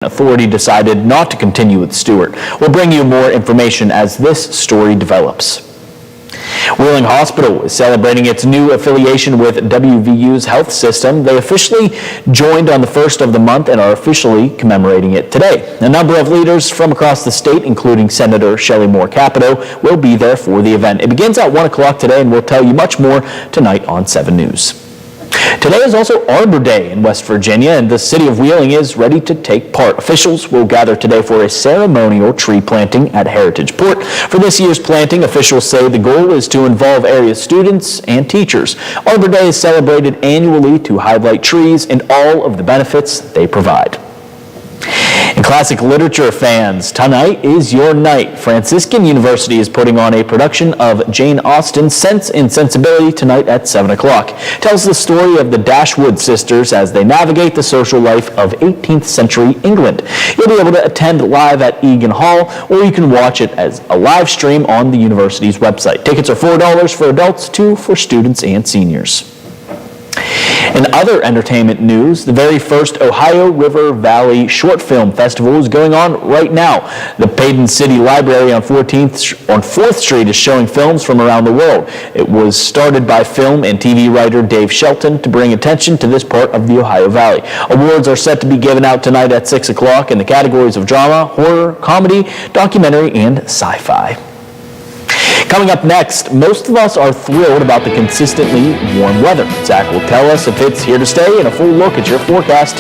Authority decided not to continue with Stewart. We'll bring you more information as this story develops. Wheeling Hospital is celebrating its new affiliation with WVU's health system. They officially joined on the 1st of the month and are officially commemorating it today. A number of leaders from across the state, including Senator Shelley Moore Capito, will be there for the event. It begins at 1 o'clock today, and we'll tell you much more tonight on 7 News. Today is also Arbor Day in West Virginia, and the city of Wheeling is ready to take part. Officials will gather today for a ceremonial tree planting at Heritage Port. For this year's planting, officials say the goal is to involve area students and teachers. Arbor Day is celebrated annually to highlight trees and all of the benefits they provide. And classic literature fans, tonight is your night. Franciscan University is putting on a production of Jane Austen's Sense and Sensibility tonight at 7 o'clock. It tells the story of the Dashwood sisters as they navigate the social life of 18th century England. You'll be able to attend live at Egan Hall, or you can watch it as a live stream on the university's website. Tickets are $4 for adults, $2 for students and seniors. In other entertainment news, the very first Ohio River Valley Short Film Festival is going on right now. The Paden City Library on 4th Street is showing films from around the world. It was started by film and TV writer Dave Shelton to bring attention to this part of the Ohio Valley. Awards are set to be given out tonight at 6 o'clock in the categories of drama, horror, comedy, documentary, and sci-fi. Coming up next, most of us are thrilled about the consistently warm weather. Zach will tell us if it's here to stay and a full look at your forecast.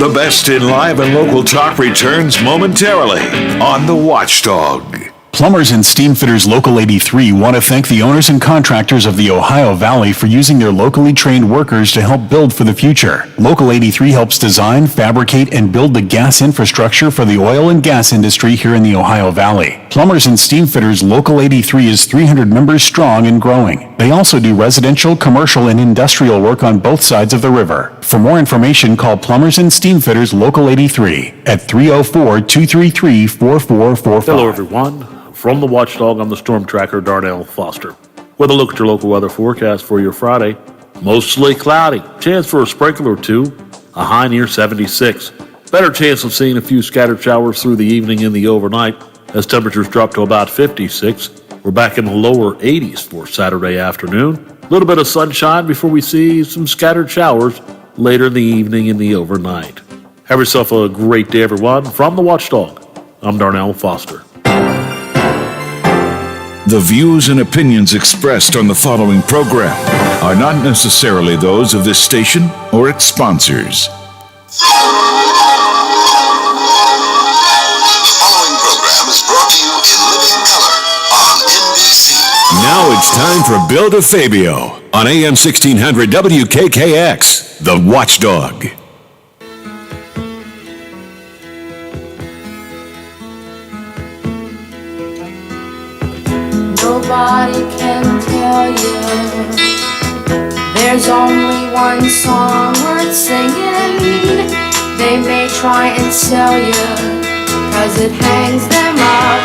The best in live and local talk returns momentarily on The Watchdog. Plumbers and Steam Fitters Local 83 want to thank the owners and contractors of the Ohio Valley for using their locally trained workers to help build for the future. Local 83 helps design, fabricate, and build the gas infrastructure for the oil and gas industry here in the Ohio Valley. Plumbers and Steam Fitters Local 83 is 300 members strong and growing. They also do residential, commercial, and industrial work on both sides of the river. For more information, call Plumbers and Steam Fitters Local 83 at 304-233-4445. Hello, everyone. From the Watchdog, I'm the Storm Tracker, Darnell Foster. With a look at your local weather forecast for your Friday. Mostly cloudy. Chance for a sprinkle or two. A high near 76. Better chance of seeing a few scattered showers through the evening and the overnight as temperatures drop to about 56. We're back in the lower 80s for Saturday afternoon. A little bit of sunshine before we see some scattered showers later in the evening and the overnight. Have yourself a great day, everyone. From the Watchdog, I'm Darnell Foster. The views and opinions expressed on the following program are not necessarily those of this station or its sponsors. The following program is brought to you in living color on NBC. Now it's time for Bill DeFabio on AM 1600 WKKX, The Watchdog. Nobody can tell you there's only one song worth singing. They may try and sell you, 'cause it hangs them up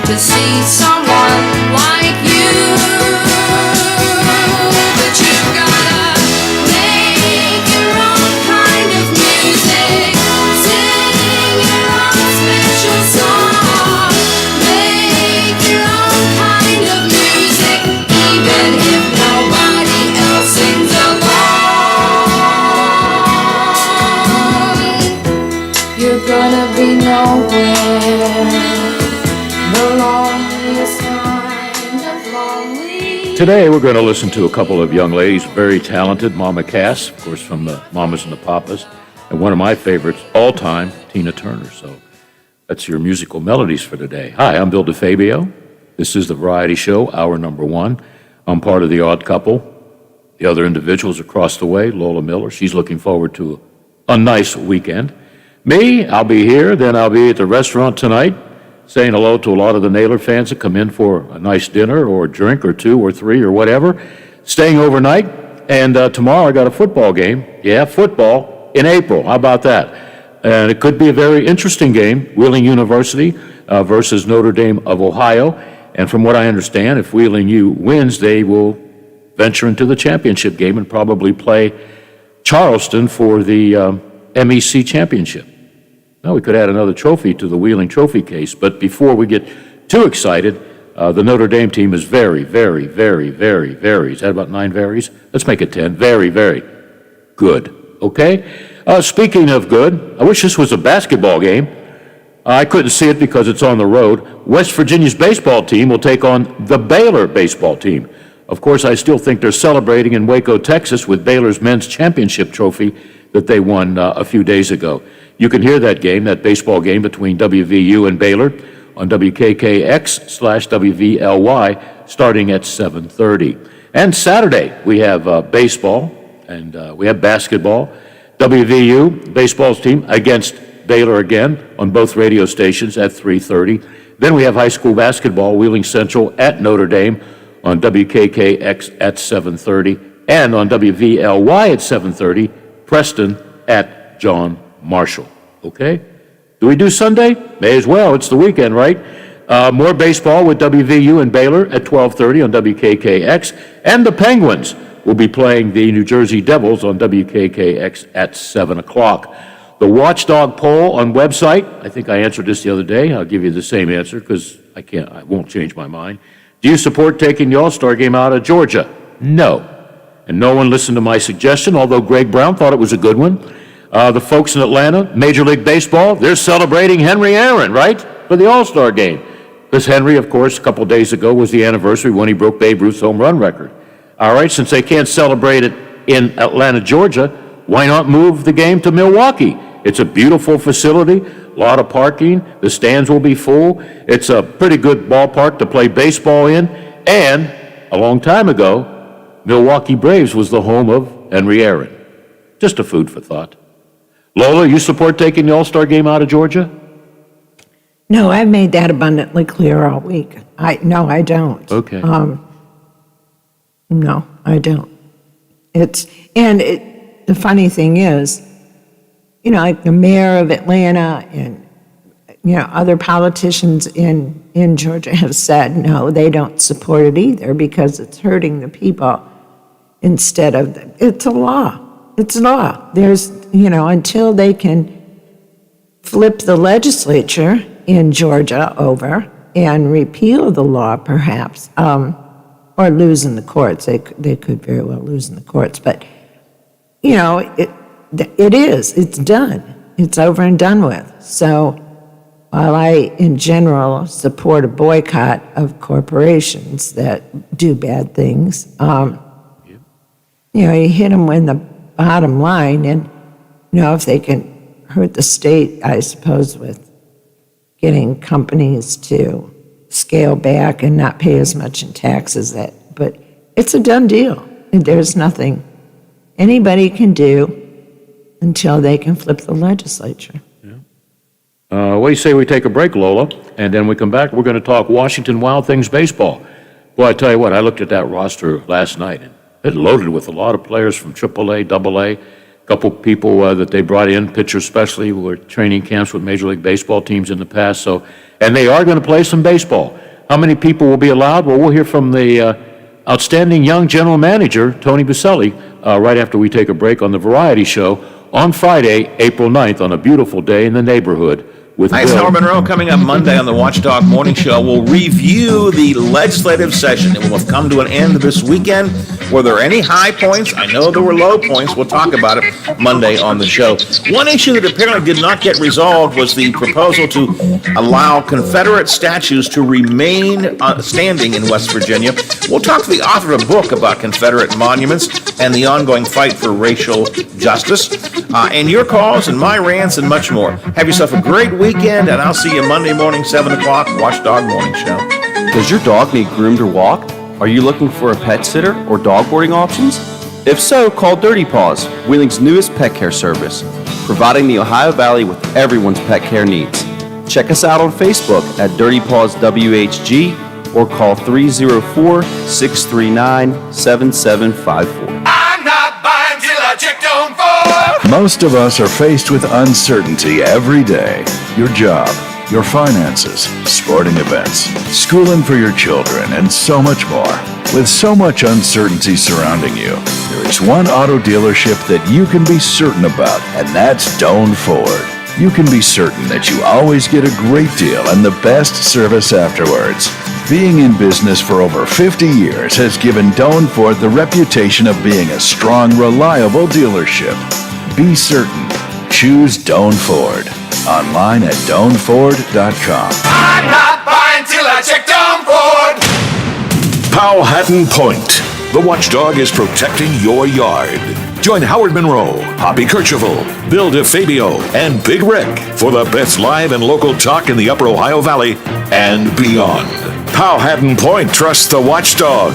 to see someone like you. But you've gotta make your own kind of music, sing your own special song, make your own kind of music, even if nobody else sings along. You're gonna be nowhere, the loneliest kind of lonely. Today we're going to listen to a couple of young ladies, very talented. Mama Cass, of course, from the Mamas and the Papas, and one of my favorites all time, Tina Turner. So that's your musical melodies for today. Hi, I'm Bill DeFabio. This is the Variety Show, hour number 1. I'm part of the Odd Couple. The other individuals across the way, Lola Miller, she's looking forward to a nice weekend. Me, I'll be here, then I'll be at the restaurant tonight, saying hello to a lot of the Naylor fans that come in for a nice dinner or a drink or 2 or 3 or whatever, staying overnight, and tomorrow I got a football game. Yeah, football in April. How about that? And it could be a very interesting game, Wheeling University versus Notre Dame of Ohio. And from what I understand, if Wheeling U wins, they will venture into the championship game and probably play Charleston for the MEC championship. Now, we could add another trophy to the Wheeling Trophy case, but before we get too excited, the Notre Dame team is very, very, very, very, very, is that about 9 varies? Let's make it 10. Very, very good, okay? Speaking of good, I wish this was a basketball game. I couldn't see it because it's on the road. West Virginia's baseball team will take on the Baylor baseball team. Of course, I still think they're celebrating in Waco, Texas with Baylor's men's championship trophy that they won a few days ago. You can hear that game, that baseball game between WVU and Baylor on WKKX/WVLY starting at 7:30. And Saturday, we have baseball and we have basketball. WVU baseball's team against Baylor again on both radio stations at 3:30. Then we have high school basketball, Wheeling Central at Notre Dame on WKKX at 7:30, and on WVLY at 7:30, Preston at John Marshall. Okay? Do we do Sunday? May as well. It's the weekend, right? More baseball with WVU and Baylor at 12:30 on WKKX, and the Penguins will be playing the New Jersey Devils on WKKX at 7 o'clock. The Watchdog poll on website, I think I answered this the other day. I'll give you the same answer because I won't change my mind. Do you support taking the All-Star game out of Georgia? No. And no one listened to my suggestion, although Greg Brown thought it was a good one. The folks in Atlanta, Major League Baseball, they're celebrating Henry Aaron, right, for the All-Star game. Because Henry, of course, a couple days ago was the anniversary when he broke Babe Ruth's home run record. All right, since they can't celebrate it in Atlanta, Georgia, why not move the game to Milwaukee? It's a beautiful facility, a lot of parking, the stands will be full. It's a pretty good ballpark to play baseball in, and a long time ago, Milwaukee Braves was the home of Henry Aaron. Just a food for thought. Lola, you support taking the All-Star game out of Georgia? No, I've made that abundantly clear all week. No, I don't. Okay. No, I don't. The funny thing is, like the mayor of Atlanta and, other politicians in Georgia have said, no, they don't support it either because it's hurting the people instead of, it's a law. It's law. There's, until they can flip the legislature in Georgia over and repeal the law perhaps, or lose in the courts. They could very well lose in the courts. But, it's done. It's over and done with. So while I, in general, support a boycott of corporations that do bad things, you hit them in the bottom line. And, if they can hurt the state, I suppose, with getting companies to scale back and not pay as much in taxes, but it's a done deal. There's nothing anybody can do until they can flip the legislature. What do you say we take a break, Lola, and then we come back? We're going to talk Washington Wild Things baseball. Well, I tell you what, I looked at that roster last night, and it loaded with a lot of players from AAA, AA, a couple people that they brought in, pitchers especially, who were training camps with Major League Baseball teams in the past. And they are going to play some baseball. How many people will be allowed? Well, we'll hear from the outstanding young general manager, Tony Baselli, right after we take a break on the Variety Show on Friday, April 9th, on a beautiful day in the neighborhood with Hi, it's Bill. Howard Monroe. Coming up Monday on the Watchdog Morning Show, we'll review the legislative session. It will have come to an end this weekend. Were there any high points? I know there were low points. We'll talk about it Monday on the show. One issue that apparently did not get resolved was the proposal to allow Confederate statues to remain standing in West Virginia. We'll talk to the author of a book about Confederate monuments and the ongoing fight for racial justice. And your calls and my rants and much more. Have yourself a great weekend, and I'll see you Monday morning, 7 o'clock, Watchdog Morning Show. Does your dog need groomed or walked? Are you looking for a pet sitter or dog boarding options? If so, call Dirty Paws, Wheeling's newest pet care service, providing the Ohio Valley with everyone's pet care needs. Check us out on Facebook at Dirty Paws WHG or call 304-639-7754. I'm not buying till I checked on for. Most of us are faced with uncertainty every day. Your job, your finances, sporting events, schooling for your children, and so much more. With so much uncertainty surrounding you, there is one auto dealership that you can be certain about, and that's Doane Ford. You can be certain that you always get a great deal and the best service afterwards. Being in business for over 50 years has given Doane Ford the reputation of being a strong, reliable dealership. Be certain. Choose Doane Ford. Online at DoaneFord.com. I'm not buying till I check Doane Ford. Powhatan Point. The watchdog is protecting your yard. Join Howard Monroe, Hoppy Kercheval, Bill DeFabio, and Big Rick for the best live and local talk in the Upper Ohio Valley and beyond. Powhatan Point trusts the watchdog.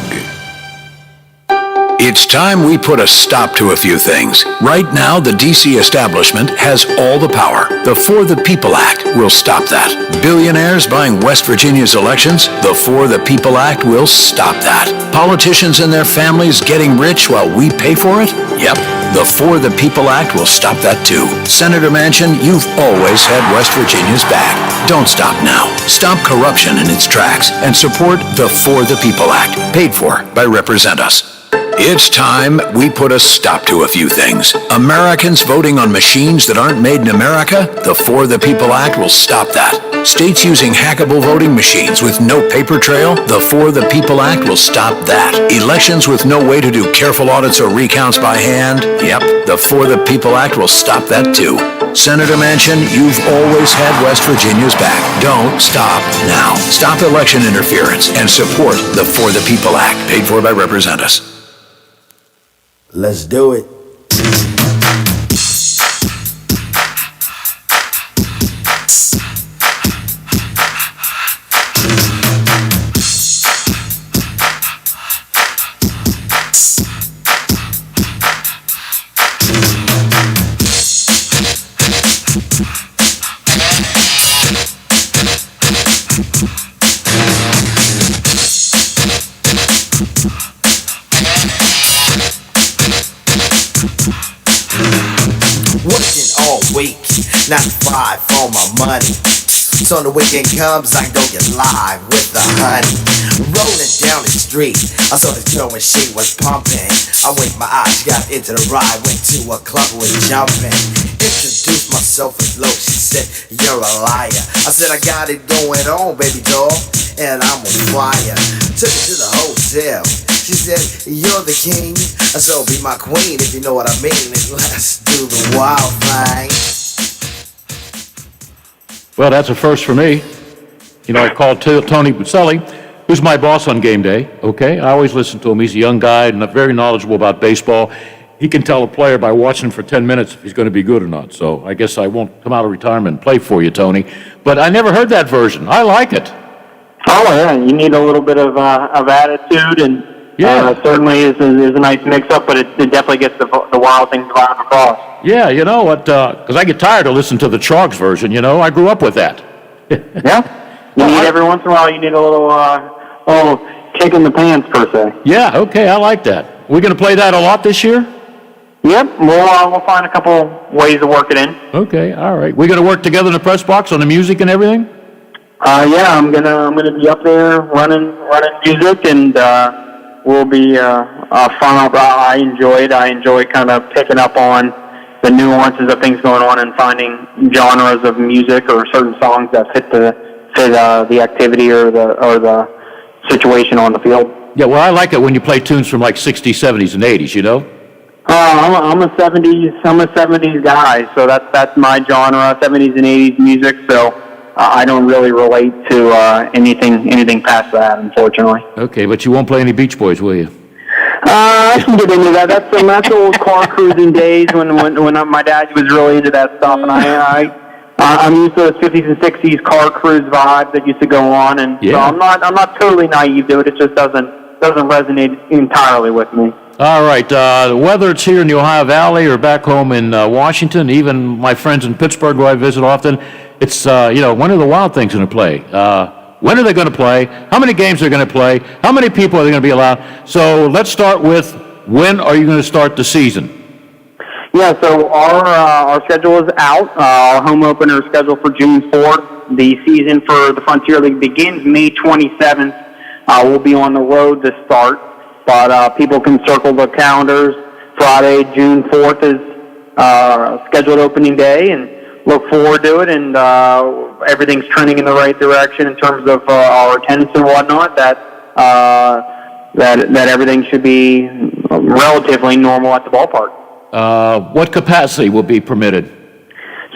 It's time we put a stop to a few things. Right now, the D.C. establishment has all the power. The For the People Act will stop that. Billionaires buying West Virginia's elections? The For the People Act will stop that. Politicians and their families getting rich while we pay for it? Yep. The For the People Act will stop that too. Senator Manchin, you've always had West Virginia's back. Don't stop now. Stop corruption in its tracks and support the For the People Act, paid for by Represent Us. It's time we put a stop to a few things. Americans voting on machines that aren't made in America? The For the People Act will stop that. States using hackable voting machines with no paper trail? The For the People Act will stop that. Elections with no way to do careful audits or recounts by hand? Yep, the For the People Act will stop that too. Senator Manchin, you've always had West Virginia's back. Don't stop now. Stop election interference and support the For the People Act, paid for by Represent Us. Let's do it. Working all week, 9 to 5 for my money. So when the weekend comes, I go get live with the honey. Rolling down the street, I saw this girl when she was pumping. I winked my eyes, she got into the ride, went to a club, was jumping. Introduced myself as low, she said, you're a liar. I said, I got it going on, baby doll, and I'm on fire. Took her to the hotel. She said, you're the king, so be my queen if you know what I mean. And let's do the wild thing. Well, that's a first for me. You know, I called Tony Bucelli, who's my boss on game day, okay? I always listen to him. He's a young guy and very knowledgeable about baseball. He can tell a player by watching him for 10 minutes if he's going to be good or not. So I guess I won't come out of retirement and play for you, Tony. But I never heard that version. I like it. Oh, yeah, you need a little bit of attitude, and certainly is a nice mix-up, but it definitely gets the wild things live across. Yeah, you know what, because I get tired of listening to the Trogs version, you know, I grew up with that. Yeah, you need every once in a while, you need a little kick in the pants, per se. Yeah, okay, I like that. We're going to play that a lot this year? Yep, we'll find a couple ways to work it in. Okay, all right. We're going to work together in the press box on the music and everything? Yeah, I'm gonna be up there running music, and will be fun. I enjoy it. I enjoy kind of picking up on the nuances of things going on and finding genres of music or certain songs that fit the activity or the situation on the field. Yeah, well, I like it when you play tunes from like 60s, 70s, and 80s, you know? I'm a 70s guy, so that's my genre, 70s and 80s music, so I don't really relate to anything past that, unfortunately. Okay, but you won't play any Beach Boys, will you? I can get into that. That's old car cruising days when my dad was really into that stuff, and I'm used to those 50s and 60s car cruise vibes that used to go on, and so I'm not totally naive to it. It just doesn't resonate entirely with me. All right, whether it's here in the Ohio Valley or back home in Washington, even my friends in Pittsburgh who I visit often, it's, when are the Wild Things going to play? When are they going to play? How many games are they going to play? How many people are they going to be allowed? So let's start with, when are you going to start the season? Yeah, so our schedule is out. Our home opener is scheduled for June 4th. The season for the Frontier League begins May 27th. We'll be on the road to start, but people can circle the calendars. Friday, June 4th is scheduled opening day, and look forward to it. And everything's trending in the right direction in terms of our attendance and whatnot. That everything should be relatively normal at the ballpark. What capacity will be permitted?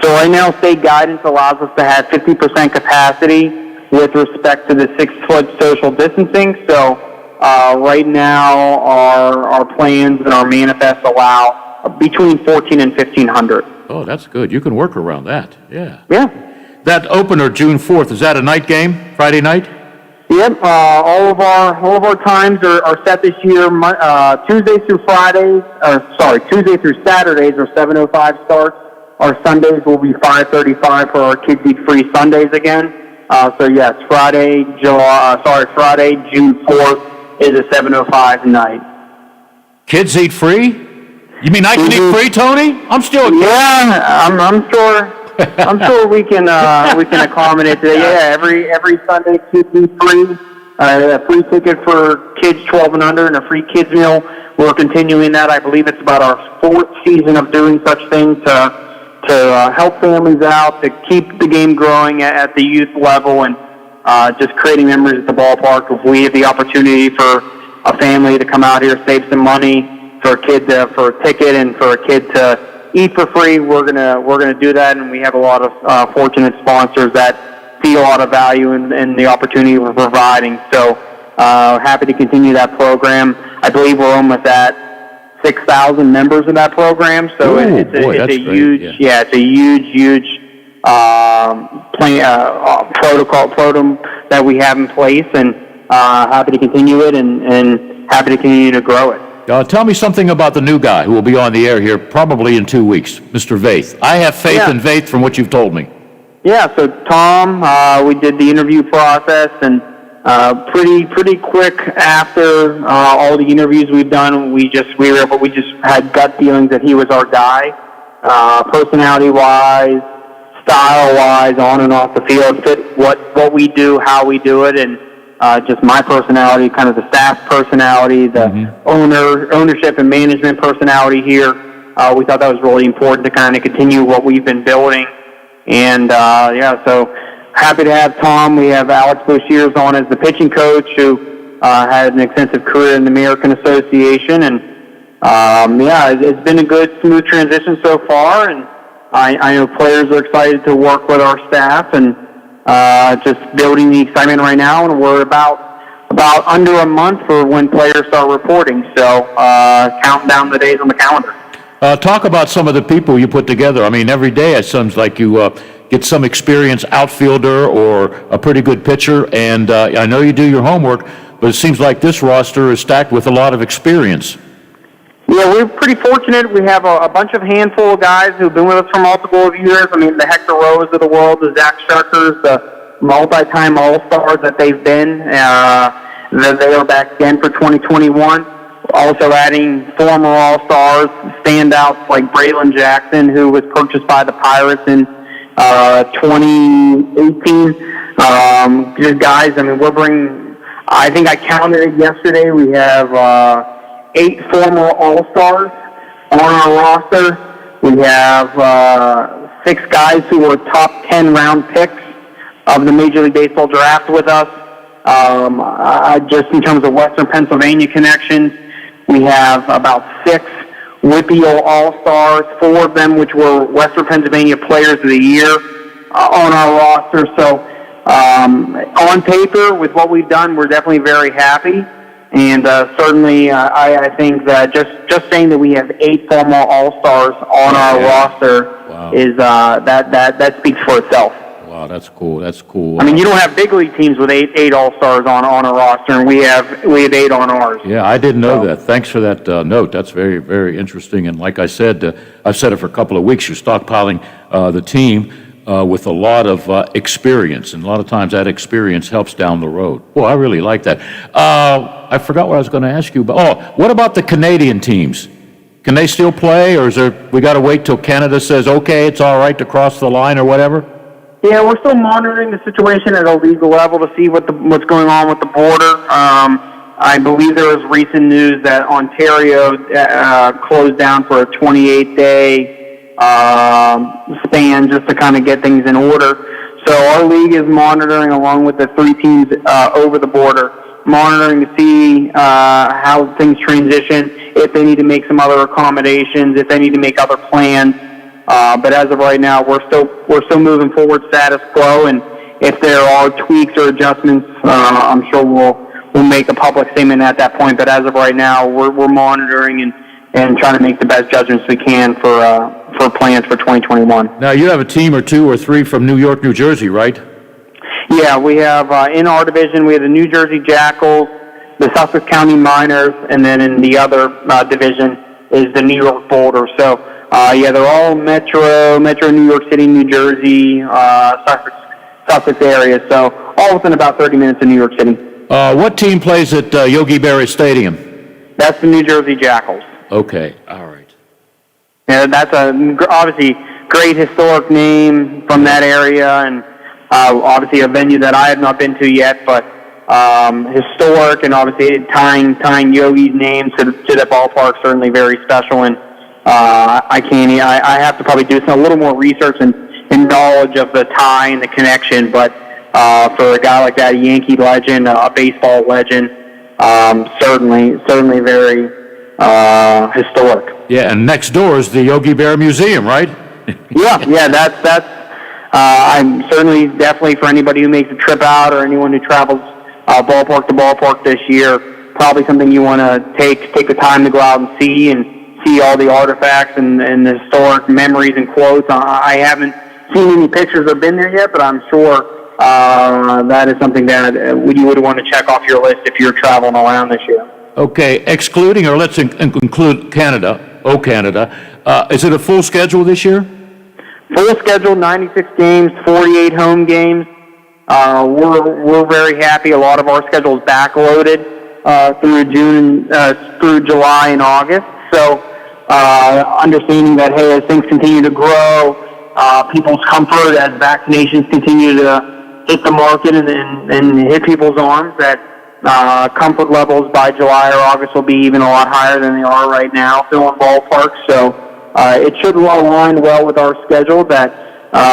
So right now, state guidance allows us to have 50% capacity with respect to the 6-foot social distancing. So right now, our plans and our manifest allow between 1,400 and 1,500. Oh, that's good. You can work around that. Yeah. Yeah. That opener, June 4th, is that a night game? Friday night? Yep. All of our times are set this year. Tuesday through Saturdays are 7:05 starts. Our Sundays will be 5:35 for our Kids Eat Free Sundays again. So yes, Friday, June 4th is a 7:05 night. Kids eat free? You mean I can eat free, Tony? I'm still a kid. Yeah, I'm sure. I'm sure we can accommodate that. Yeah, every Sunday, Kids Eat Free. A free ticket for kids 12 and under and a free kids meal. We're continuing that. I believe it's about our 4th season of doing such things to help families out, to keep the game growing at the youth level, and just creating memories at the ballpark. If we have the opportunity for a family to come out here, save some money for a kid for a ticket and for a kid to eat for free, we're gonna do that. And we have a lot of fortunate sponsors that see a lot of value in the opportunity we're providing. So happy to continue that program. I believe we're almost at 6,000 members in that program. So it's a huge, it's a huge protocol that we have in place, and happy to continue it and happy to continue to grow it. Tell me something about the new guy who will be on the air here probably in 2 weeks, Mr. Vaith. I have faith in Vaith from what you've told me. Yeah, so Tom, we did the interview process, and pretty quick after all the interviews we've done, we just had gut feelings that he was our guy, personality-wise, style-wise, on and off the field, fit what we do, how we do it, and just my personality, kind of the staff personality, the ownership and management personality here. We thought that was really important to kind of continue what we've been building. And, so happy to have Tom. We have Alex Bouchiers on as the pitching coach, who had an extensive career in the American Association. And, it's been a good, smooth transition so far. And I know players are excited to work with our staff, and just building the excitement right now. And we're about under a month for when players start reporting. So counting down the days on the calendar. Talk about some of the people you put together. I mean, every day it seems like you get some experienced outfielder or a pretty good pitcher, and I know you do your homework, but it seems like this roster is stacked with a lot of experience. Yeah, we're pretty fortunate. We have a handful of guys who've been with us for multiple years. I mean, the Hector Rose of the world, the Zach Sharkers, the multi-time All-Stars that they've been. They are back again for 2021. Also adding former All-Stars, standouts like Braylon Jackson, who was purchased by the Pirates in 2018. Good guys. I mean, I think I counted it yesterday. We have 8 former All-Stars on our roster. We have 6 guys who were top 10 round picks of the Major League Baseball draft with us. Just in terms of Western Pennsylvania connections, we have about 6 WPIAL All-Stars, 4 of them which were Western Pennsylvania Players of the Year on our roster. So on paper, with what we've done, we're definitely very happy. And certainly, I think that just saying that we have 8 former All-Stars on our roster is that speaks for itself. Wow, that's cool. That's cool. I mean, you don't have big league teams with 8 All-Stars on a roster, and we have 8 on ours. Yeah, I didn't know that. Thanks for that note. That's very, very interesting. And like I said, I've said it for a couple of weeks. You're stockpiling the team with a lot of experience, and a lot of times that experience helps down the road. Well, I really like that. I forgot what I was going to ask you about. Oh, what about the Canadian teams? Can they still play, or we got to wait till Canada says, okay, it's all right to cross the line or whatever? Yeah, we're still monitoring the situation at a legal level to see what's going on with the border. I believe there was recent news that Ontario closed down for a 28-day span just to kind of get things in order. So our league is monitoring, along with the 3 teams over the border, monitoring to see how things transition, if they need to make some other accommodations, if they need to make other plans. But as of right now, we're still moving forward status quo, and if there are tweaks or adjustments, I'm sure we'll make a public statement at that point. But as of right now, we're monitoring and trying to make the best judgments we can for plans for 2021. Now, you have a team or 2 or 3 from New York, New Jersey, right? Yeah, we have in our division, we have the New Jersey Jackals, the Sussex County Miners, and then in the other division is the New York Boulders. So, yeah, they're all Metro New York City, New Jersey, Sussex area. So, all within about 30 minutes of New York City. What team plays at Yogi Berra Stadium? That's the New Jersey Jackals. Okay, all right. Yeah, that's obviously great historic name from that area, and obviously a venue that I have not been to yet, but historic, and obviously tying Yogi's name to the ballpark, certainly very special. And I have to probably do a little more research and knowledge of the tie and the connection, but for a guy like that, a Yankee legend, a baseball legend, certainly very historic. Yeah, and next door is the Yogi Berra Museum, right? yeah, that's I'm certainly, definitely, for anybody who makes a trip out or anyone who travels ballpark to ballpark this year, probably something you want to take the time to go out and see all the artifacts and the historic memories and quotes. I haven't seen any pictures or been there yet, but I'm sure that is something that you would want to check off your list if you're traveling around this year. Okay, excluding, or let's include Canada, is it a full schedule this year? Full schedule, 96 games, 48 home games. We're very happy. A lot of our schedule is backloaded through July and August. So understanding that, hey, as things continue to grow, people's comfort as vaccinations continue to hit the market and hit people's arms, that comfort levels by July or August will be even a lot higher than they are right now filling ballparks. So it should align well with our schedule that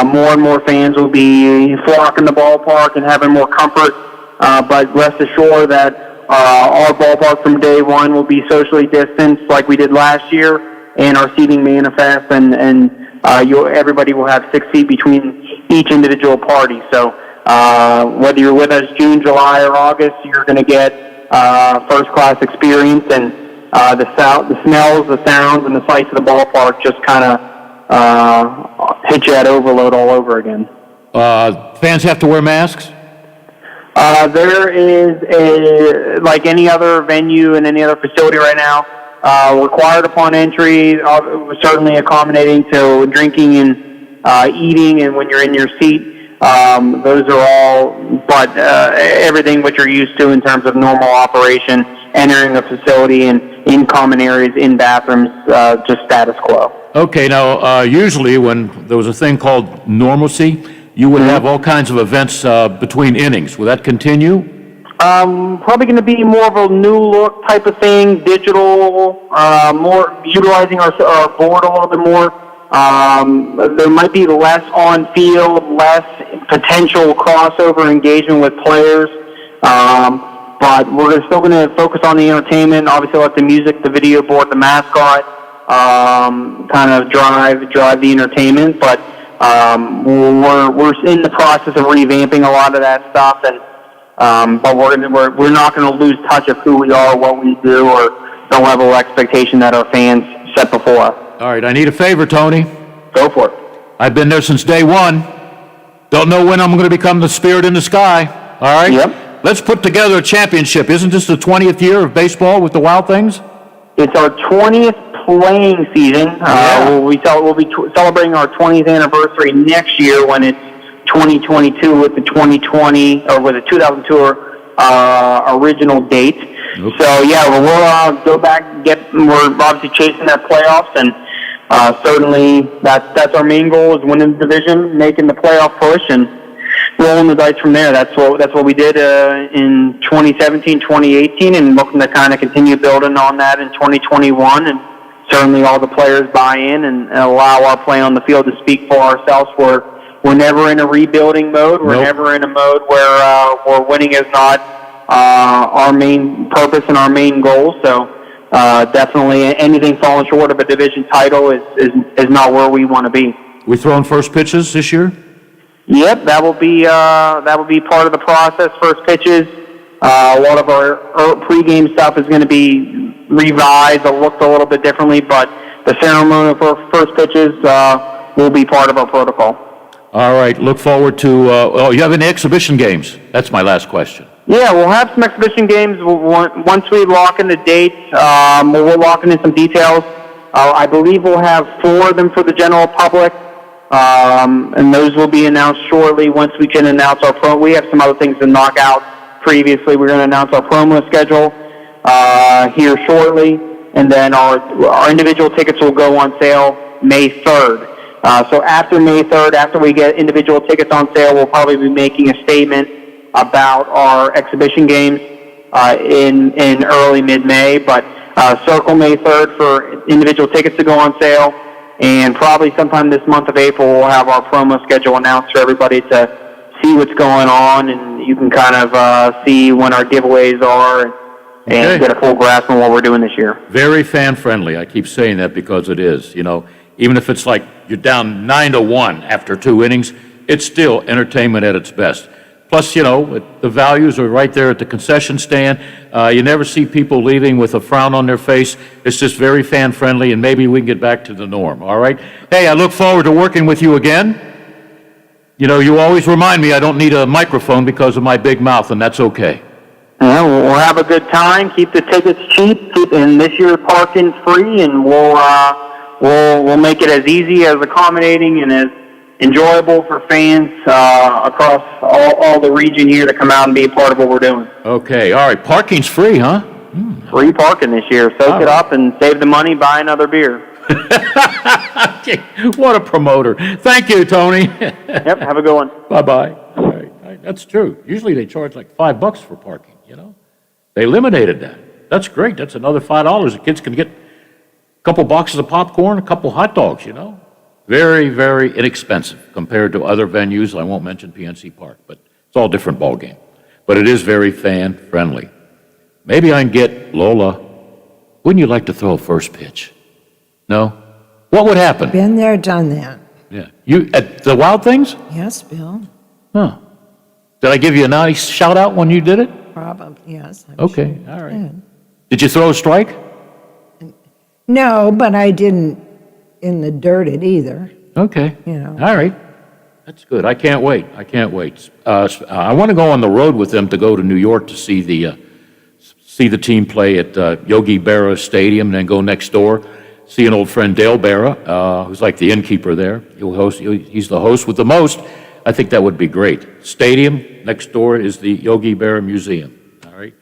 more and more fans will be flocking the ballpark and having more comfort. But rest assured that our ballpark from day one will be socially distanced like we did last year, and our seating manifest, and everybody will have 6 feet between each individual party. So whether you're with us June, July, or August, you're going to get first-class experience, and the smells, the sounds, and the sights of the ballpark just kind of hit you at overload all over again. Fans have to wear masks? There is like any other venue and any other facility right now, required upon entry, certainly accommodating to drinking and eating, and when you're in your seat. Those are all, but everything what you're used to in terms of normal operation, entering a facility and in common areas, in bathrooms, just status quo. Okay, now, usually when there was a thing called normalcy, you would have all kinds of events between innings. Will that continue? Probably going to be more of a new look type of thing, digital, more utilizing our board a little bit more. There might be less on field, less potential crossover engagement with players. But we're still going to focus on the entertainment. Obviously, let the music, the video board, the mascot kind of drive the entertainment. But we're in the process of revamping a lot of that stuff, and but we're not going to lose touch of who we are, what we do, or the level of expectation that our fans set before us. All right, I need a favor, Tony. Go for it. I've been there since day one. Don't know when I'm going to become the spirit in the sky. All right? Yep. Let's put together a championship. Isn't this the 20th year of baseball with the Wild Things? It's our 20th playing season. We'll be celebrating our 20th anniversary next year when it's 2022 with the 2020 or with the 2002 original date. Okay. So yeah, we'll go back. We're obviously chasing that playoffs, and certainly that's our main goal, is winning the division, making the playoff push, and rolling the dice from there. That's what we did in 2017, 2018, and looking to kind of continue building on that in 2021. And certainly all the players buy in and allow our play on the field to speak for ourselves. We're never in a rebuilding mode. We're never in a mode where winning is not our main purpose and our main goal. So definitely anything falling short of a division title is not where we want to be. We throwing first pitches this year? Yep, that will be part of the process. First pitches. A lot of our pregame stuff is going to be revised or looked a little bit differently, but the ceremony for first pitches will be part of our protocol. All right, look forward to, you have any exhibition games? That's my last question. Yeah, we'll have some exhibition games. Once we lock in the dates, we're locking in some details. I believe we'll have 4 of them for the general public, and those will be announced shortly once we can announce our promo. We have some other things to knock out previously. We're going to announce our promo schedule here shortly, and then our individual tickets will go on sale May 3rd. So after May 3rd, after we get individual tickets on sale, we'll probably be making a statement about our exhibition games in early mid-May, but circle May 3rd for individual tickets to go on sale, and probably sometime this month of April we'll have our promo schedule announced for everybody to see what's going on, and you can kind of see when our giveaways are and get a full grasp on what we're doing this year. Very fan-friendly. I keep saying that because it is, even if it's like you're down 9-1 after 2 innings, it's still entertainment at its best. Plus, the values are right there at the concession stand. You never see people leaving with a frown on their face. It's just very fan-friendly, and maybe we can get back to the norm, all right? Hey, I look forward to working with you again. You always remind me I don't need a microphone because of my big mouth, and that's okay. Yeah, we'll have a good time. Keep the tickets cheap, and this year parking's free, and we'll make it as easy, as accommodating, and as enjoyable for fans across all the region here to come out and be a part of what we're doing. Okay, all right. Parking's free, huh? Free parking this year. Soak it up and save the money, buy another beer. What a promoter. Thank you, Tony. Yep, have a good one. Bye-bye. All right, that's true. Usually they charge like $5 for parking, They eliminated that. That's great. That's another $5. The kids can get a couple boxes of popcorn, a couple hot dogs, Very, very inexpensive compared to other venues. I won't mention PNC Park, but it's all different ballgame. But it is very fan-friendly. Maybe I can get Lola. Wouldn't you like to throw a first pitch? No? What would happen? Been there, done that. Yeah. You at the Wild Things? Yes, Bill. Huh. Did I give you a nice shout-out when you did it? Probably, yes. Okay, all right. Did you throw a strike? No, but I didn't in the dirt it either. Okay. All right. That's good. I can't wait. I want to go on the road with them to go to New York to see the team play at Yogi Berra Stadium, and then go next door, see an old friend, Dale Berra, who's like the innkeeper there. He's the host with the most. I think that would be great. Stadium, next door is the Yogi Berra Museum. All right?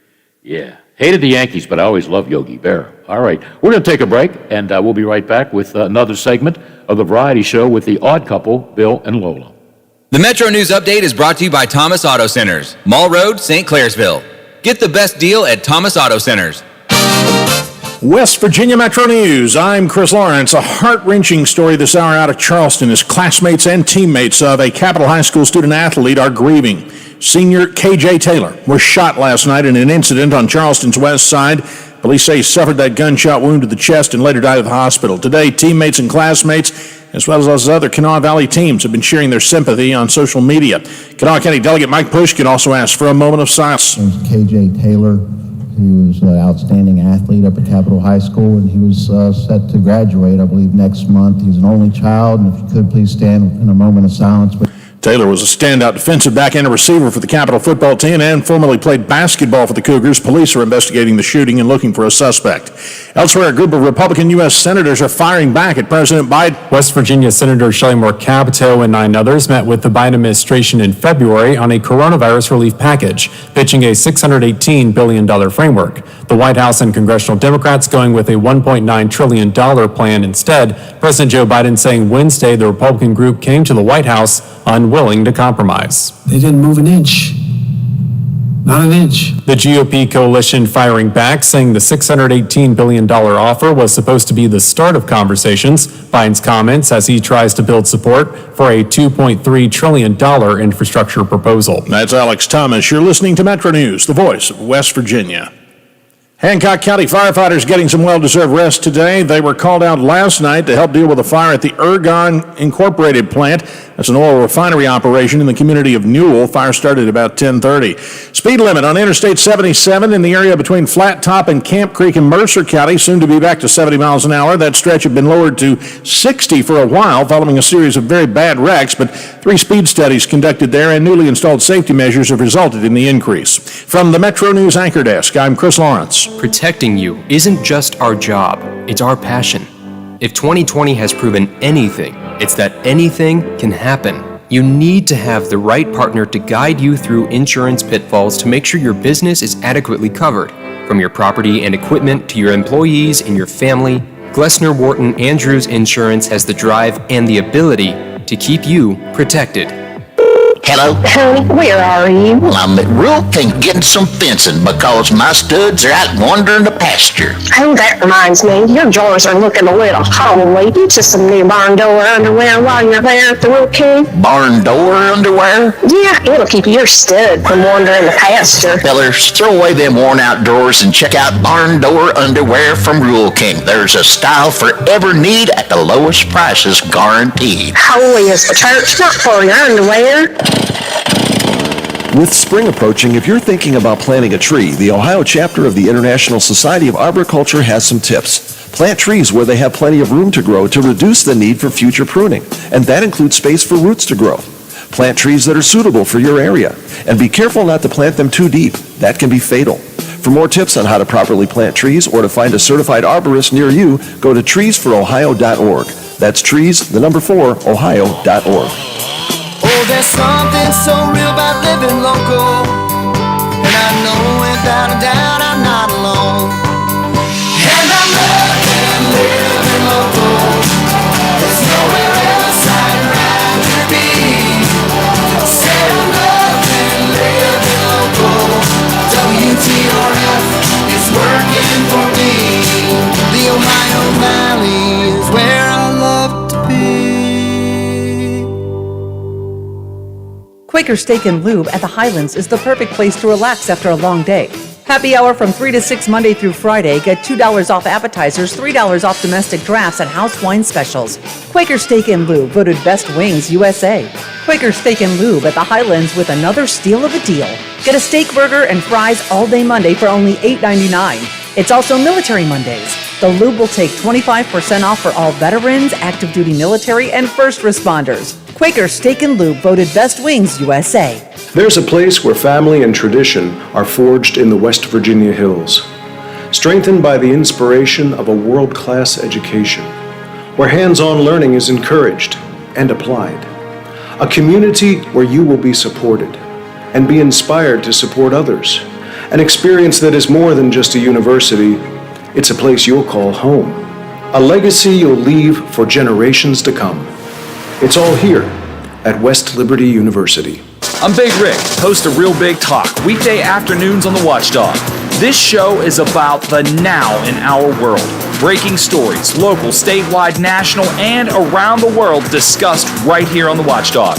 Yeah. Hated the Yankees, but I always loved Yogi Berra. All right, we're going to take a break, and we'll be right back with another segment of the variety show with the odd couple, Bill and Lola. The Metro News Update is brought to you by Thomas Auto Centers, Mall Road, St. Clairsville. Get the best deal at Thomas Auto Centers. West Virginia Metro News. I'm Chris Lawrence. A heart-wrenching story this hour out of Charleston as classmates and teammates of a Capital High School student-athlete are grieving. Senior K.J. Taylor was shot last night in an incident on Charleston's west side. Police say he suffered that gunshot wound to the chest and later died at the hospital. Today, teammates and classmates, as well as other Kanawha Valley teams, have been sharing their sympathy on social media. Kanawha County Delegate Mike Pushkin also asked for a moment of silence. There's K.J. Taylor, who was an outstanding athlete up at Capital High School, and he was set to graduate, I believe, next month. He's an only child, and if you could please stand in a moment of silence. Taylor was a standout defensive back and a receiver for the Capital football team and formerly played basketball for the Cougars. Police are investigating the shooting and looking for a suspect. Elsewhere, a group of Republican U.S. senators are firing back at President Biden. West Virginia Senator Shelley Moore Capito and 9 others met with the Biden administration in February on a coronavirus relief package, pitching a $618 billion framework. The White House and congressional Democrats going with a $1.9 trillion plan instead. President Joe Biden saying Wednesday the Republican group came to the White House unwilling to compromise. They didn't move an inch. Not an inch. The GOP coalition firing back, saying the $618 billion offer was supposed to be the start of conversations. Biden's comments as he tries to build support for a $2.3 trillion infrastructure proposal. That's Alex Thomas. You're listening to Metro News, the voice of West Virginia. Hancock County firefighters getting some well-deserved rest today. They were called out last night to help deal with a fire at the Ergon Incorporated plant. That's an oil refinery operation in the community of Newell. Fire started about 10:30. Speed limit on Interstate 77 in the area between Flat Top and Camp Creek in Mercer County, soon to be back to 70 miles an hour. That stretch had been lowered to 60 for a while following a series of very bad wrecks, but 3 speed studies conducted there and newly installed safety measures have resulted in the increase. From the Metro News Anchor Desk, I'm Chris Lawrence. Protecting you isn't just our job, it's our passion. If 2020 has proven anything, it's that anything can happen. You need to have the right partner to guide you through insurance pitfalls to make sure your business is adequately covered. From your property and equipment to your employees and your family, Glessner Wharton Andrews Insurance has the drive and the ability to keep you protected. Hello? Honey, where are you? Well, I'm at Rural King getting some fencing because my studs are out wandering the pasture. Oh, that reminds me, your drawers are looking a little hollow. Get you some new barn door underwear while you're there at the Will King. Barn door underwear? Yeah, it'll keep your stud from wandering the pasture. Fellers, throw away them worn out drawers and check out barn door underwear from Rural King. There's a style for every need at the lowest prices guaranteed. Holy is the church, not for your underwear. With spring approaching, if you're thinking about planting a tree, the Ohio chapter of the International Society of Arboriculture has some tips. Plant trees where they have plenty of room to grow to reduce the need for future pruning, and that includes space for roots to grow. Plant trees that are suitable for your area, and be careful not to plant them too deep. That can be fatal. For more tips on how to properly plant trees or to find a certified arborist near you, go to treesforohio.org. That's trees, the number 4, ohio.org. Oh, there's something so real about living local, and I know without a doubt I'm not alone. And I'm loving living local. There's nowhere else I'd rather be. Said I'm loving living local. WTRF is working for me. The Ohio Valley is where I love to be. Quaker Steak and Lube at the Highlands is the perfect place to relax after a long day. Happy hour from 3 to 6 Monday through Friday. Get $2 off appetizers, $3 off domestic drafts and house wine specials. Quaker Steak and Lube, voted Best Wings USA. Quaker Steak and Lube at the Highlands with another steal of a deal. Get a steak burger and fries all day Monday for only $8.99. It's also Military Mondays. The Lube will take 25% off for all veterans, active duty military, and first responders. Quaker Steak and Lube, voted Best Wings USA. There's a place where family and tradition are forged in the West Virginia hills, strengthened by the inspiration of a world-class education, where hands-on learning is encouraged and applied. A community where you will be supported and be inspired to support others. An experience that is more than just a university, it's a place you'll call home. A legacy you'll leave for generations to come. It's all here at West Liberty University. I'm Big Rick, host of Real Big Talk, weekday afternoons on the Watchdog. This show is about the now in our world. Breaking stories, local, statewide, national, and around the world discussed right here on the Watchdog.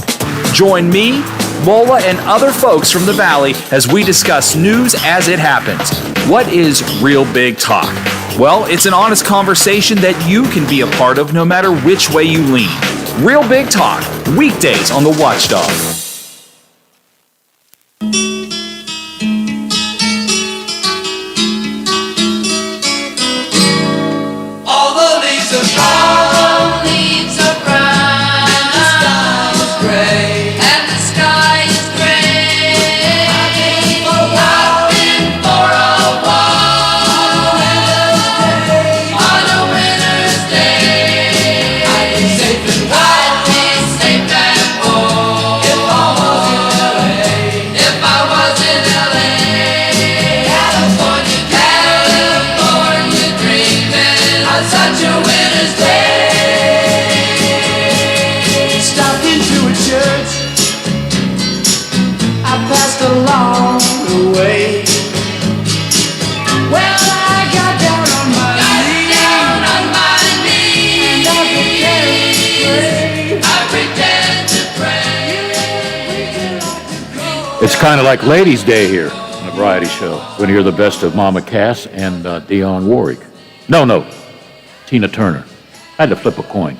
Join me, Lola, and other folks from the Valley as we discuss news as it happens. What is Real Big Talk? Well, it's an honest conversation that you can be a part of no matter which way you lean. Real Big Talk, weekdays on the Watchdog. All the leaves are brown. The sky is gray. It's kind of like Ladies' Day here on the variety show. We're going to hear the best of Mama Cass and Dionne Warwick. No, Tina Turner. I had to flip a coin.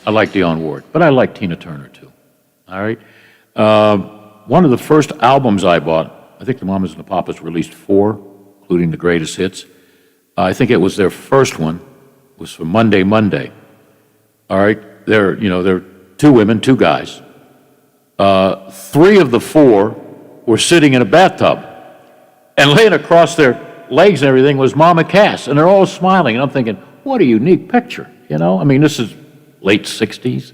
I like Dionne Warwick, but I like Tina Turner too. All right? One of the first albums I bought, I think the Mamas and the Papas released 4, including the greatest hits. I think it was their first one, was from Monday. All right? They're 2 women, 2 guys. 3 of the 4 were sitting in a bathtub, and laying across their legs and everything was Mama Cass, and they're all smiling, and I'm thinking, what a unique picture, I mean, this is late 60s,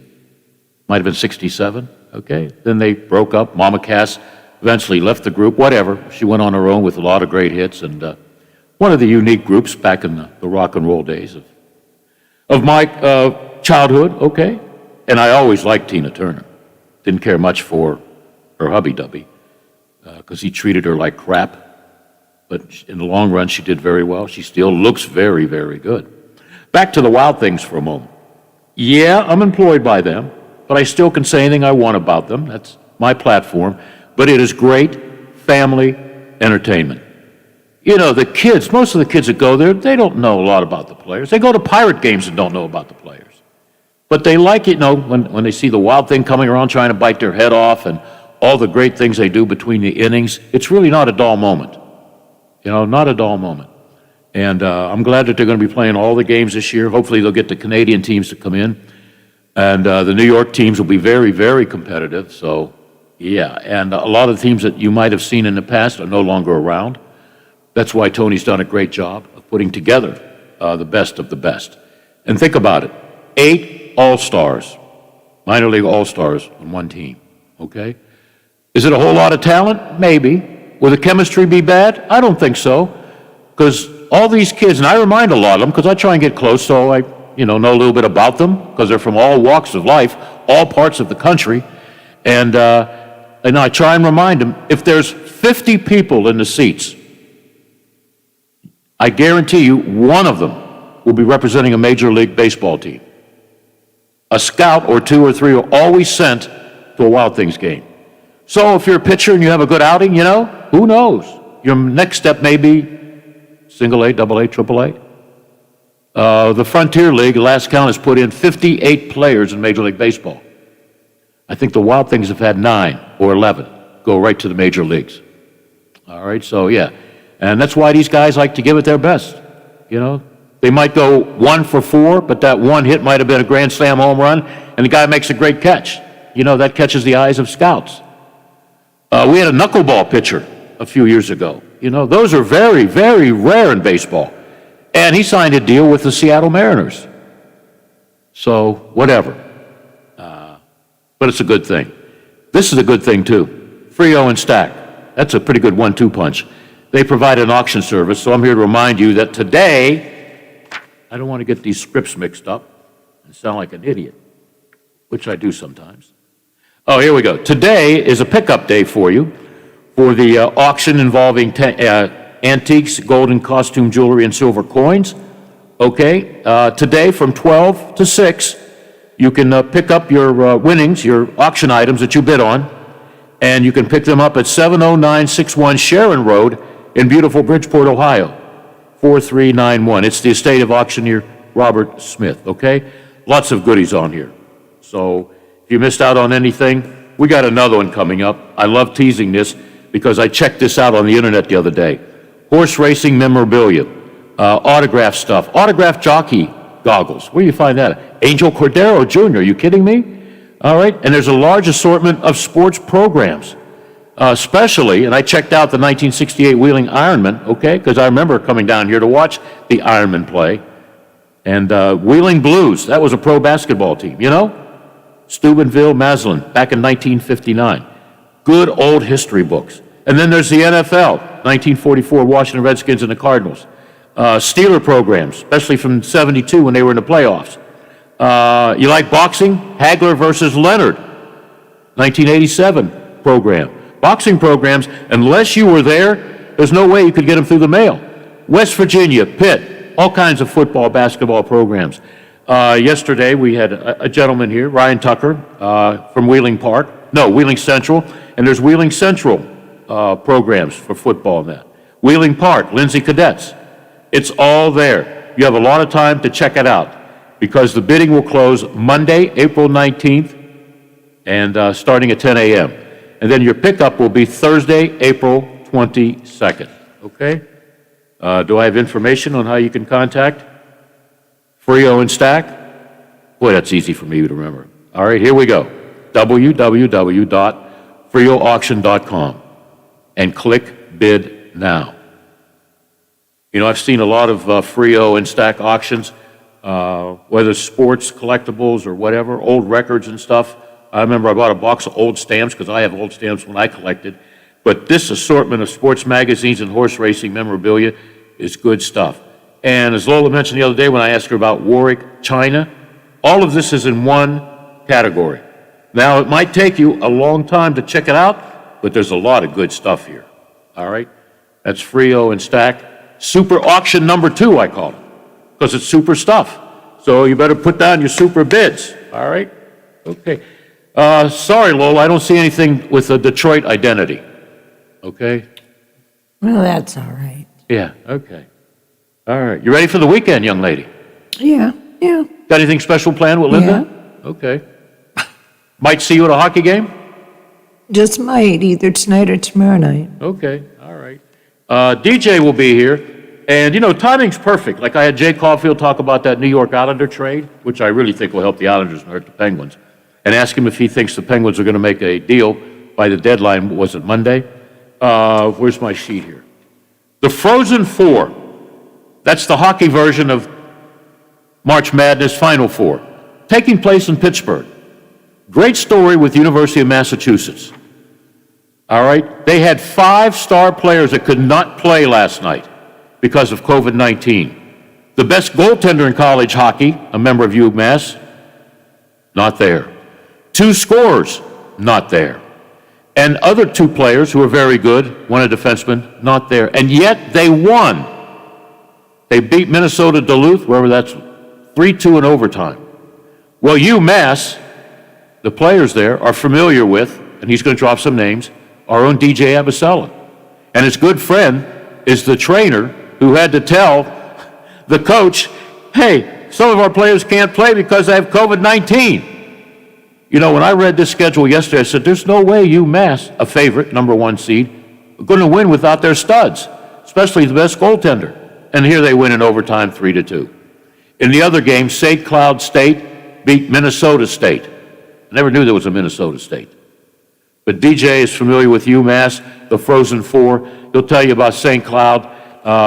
might have been 67, okay? Then they broke up. Mama Cass eventually left the group, whatever. She went on her own with a lot of great hits, and one of the unique groups back in the rock and roll days of my childhood, okay? And I always liked Tina Turner. Didn't care much for her hubby-dubby because he treated her like crap. But in the long run, she did very well. She still looks very, very good. Back to the Wild Things for a moment. Yeah, I'm employed by them, but I still can say anything I want about them. That's my platform. But it is great family entertainment. The kids, most of the kids that go there, they don't know a lot about the players. They go to Pirate games and don't know about the players. But they like it, when they see the Wild Thing coming around trying to bite their head off and all the great things they do between the innings. It's really not a dull moment. Not a dull moment. And I'm glad that they're going to be playing all the games this year. Hopefully they'll get the Canadian teams to come in. And the New York teams will be very, very competitive. So, yeah. And a lot of the teams that you might have seen in the past are no longer around. That's why Tony's done a great job of putting together the best of the best. And think about it. 8 All-Stars, minor league All-Stars on one team, okay? Is it a whole lot of talent? Maybe. Will the chemistry be bad? I don't think so, because all these kids, and I remind a lot of them, because I try and get close, so I know a little bit about them, because they're from all walks of life, all parts of the country, and I try and remind them, if there's 50 people in the seats, I guarantee you one of them will be representing a Major League Baseball team. A scout or 2 or 3 are always sent to a Wild Things game. So if you're a pitcher and you have a good outing, who knows? Your next step may be single A, double A, triple A. The Frontier League, last count, has put in 58 players in Major League Baseball. I think the Wild Things have had 9 or 11 go right to the major leagues. All right, so yeah. And that's why these guys like to give it their best, They might go 1 for 4, but that one hit might have been a grand slam home run, and the guy makes a great catch. That catches the eyes of scouts. We had a knuckleball pitcher a few years ago. Those are very, very rare in baseball. And he signed a deal with the Seattle Mariners. So, whatever. But it's a good thing. This is a good thing, too. Frio and Stack. That's a pretty good 1-2 punch. They provide an auction service, so I'm here to remind you that today, I don't want to get these scripts mixed up and sound like an idiot, which I do sometimes. Oh, here we go. Today is a pickup day for you for the auction involving antiques, gold and costume jewelry, and silver coins. Okay, today from 12 to 6, you can pick up your winnings, your auction items that you bid on, and you can pick them up at 70961 Sharon Road in beautiful Bridgeport, Ohio, 4391. It's the estate of auctioneer Robert Smith, okay? Lots of goodies on here. So if you missed out on anything, we got another one coming up. I love teasing this because I checked this out on the internet the other day. Horse racing memorabilia, autograph stuff, autograph jockey goggles. Where do you find that? Angel Cordero Jr., are you kidding me? All right, and there's a large assortment of sports programs, especially, and I checked out the 1968 Wheeling Ironman, okay, because I remember coming down here to watch the Ironman play. And Wheeling Blues, that was a pro basketball team, Steubenville, Maslin, back in 1959. Good old history books. And then there's the NFL, 1944 Washington Redskins and the Cardinals. Steeler programs, especially from 72 when they were in the playoffs. You like boxing? Hagler versus Leonard, 1987 program. Boxing programs, unless you were there, there's no way you could get them through the mail. West Virginia, Pitt, all kinds of football, basketball programs. Yesterday we had a gentleman here, Ryan Tucker, from Wheeling Park, No, Wheeling Central, and there's Wheeling Central programs for football and that. Wheeling Park, Lindsay Cadets. It's all there. You have a lot of time to check it out because the bidding will close Monday, April 19th, and starting at 10 a.m. And then your pickup will be Thursday, April 22nd. Okay? Do I have information on how you can contact Frio and Stack? Boy, that's easy for me to remember. All right, here we go. www.frioauction.com and click Bid Now. You know, I've seen a lot of Frio and Stack auctions, whether sports, collectibles, or whatever, old records and stuff. I remember I bought a box of old stamps because I have old stamps when I collected. But this assortment of sports magazines and horse racing memorabilia is good stuff. And as Lola mentioned the other day when I asked her about Warwick, China, all of this is in one category. Now, it might take you a long time to check it out, but there's a lot of good stuff here. All right? That's Frio and Stack. Super auction number 2, I call it, because it's super stuff. So you better put down your super bids. All right? Okay. Sorry, Lola, I don't see anything with a Detroit identity. Okay? Well, that's all right. Yeah, okay. All right. You ready for the weekend, young lady? Yeah. Got anything special planned with Linda? Yeah. Okay. Might see you at a hockey game? Just might, either tonight or tomorrow night. Okay, all right. DJ will be here, and you know, timing's perfect. Like I had Jay Caulfield talk about that New York Islander trade, which I really think will help the Islanders and hurt the Penguins, and ask him if he thinks the Penguins are going to make a deal by the deadline. Was it Monday? Where's my sheet here? The Frozen Four. That's the hockey version of March Madness Final Four, taking place in Pittsburgh. Great story with University of Massachusetts. All right? They had 5 star players that could not play last night because of COVID-19. The best goaltender in college hockey, a member of UMass, not there. 2 scorers, not there. And other 2 players who are very good, one a defenseman, not there. And yet they won. They beat Minnesota Duluth, wherever that's 3-2 in overtime. Well, UMass, the players there are familiar with, and he's going to drop some names, our own DJ Abasella. And his good friend is the trainer who had to tell the coach, hey, some of our players can't play because they have COVID-19. You know, when I read this schedule yesterday, I said, there's no way UMass, a favorite, number 1 seed, are going to win without their studs, especially the best goaltender. And here they win in overtime 3-2. In the other game, St. Cloud State beat Minnesota State. I never knew there was a Minnesota State. But DJ is familiar with UMass, the Frozen Four. He'll tell you about St. Cloud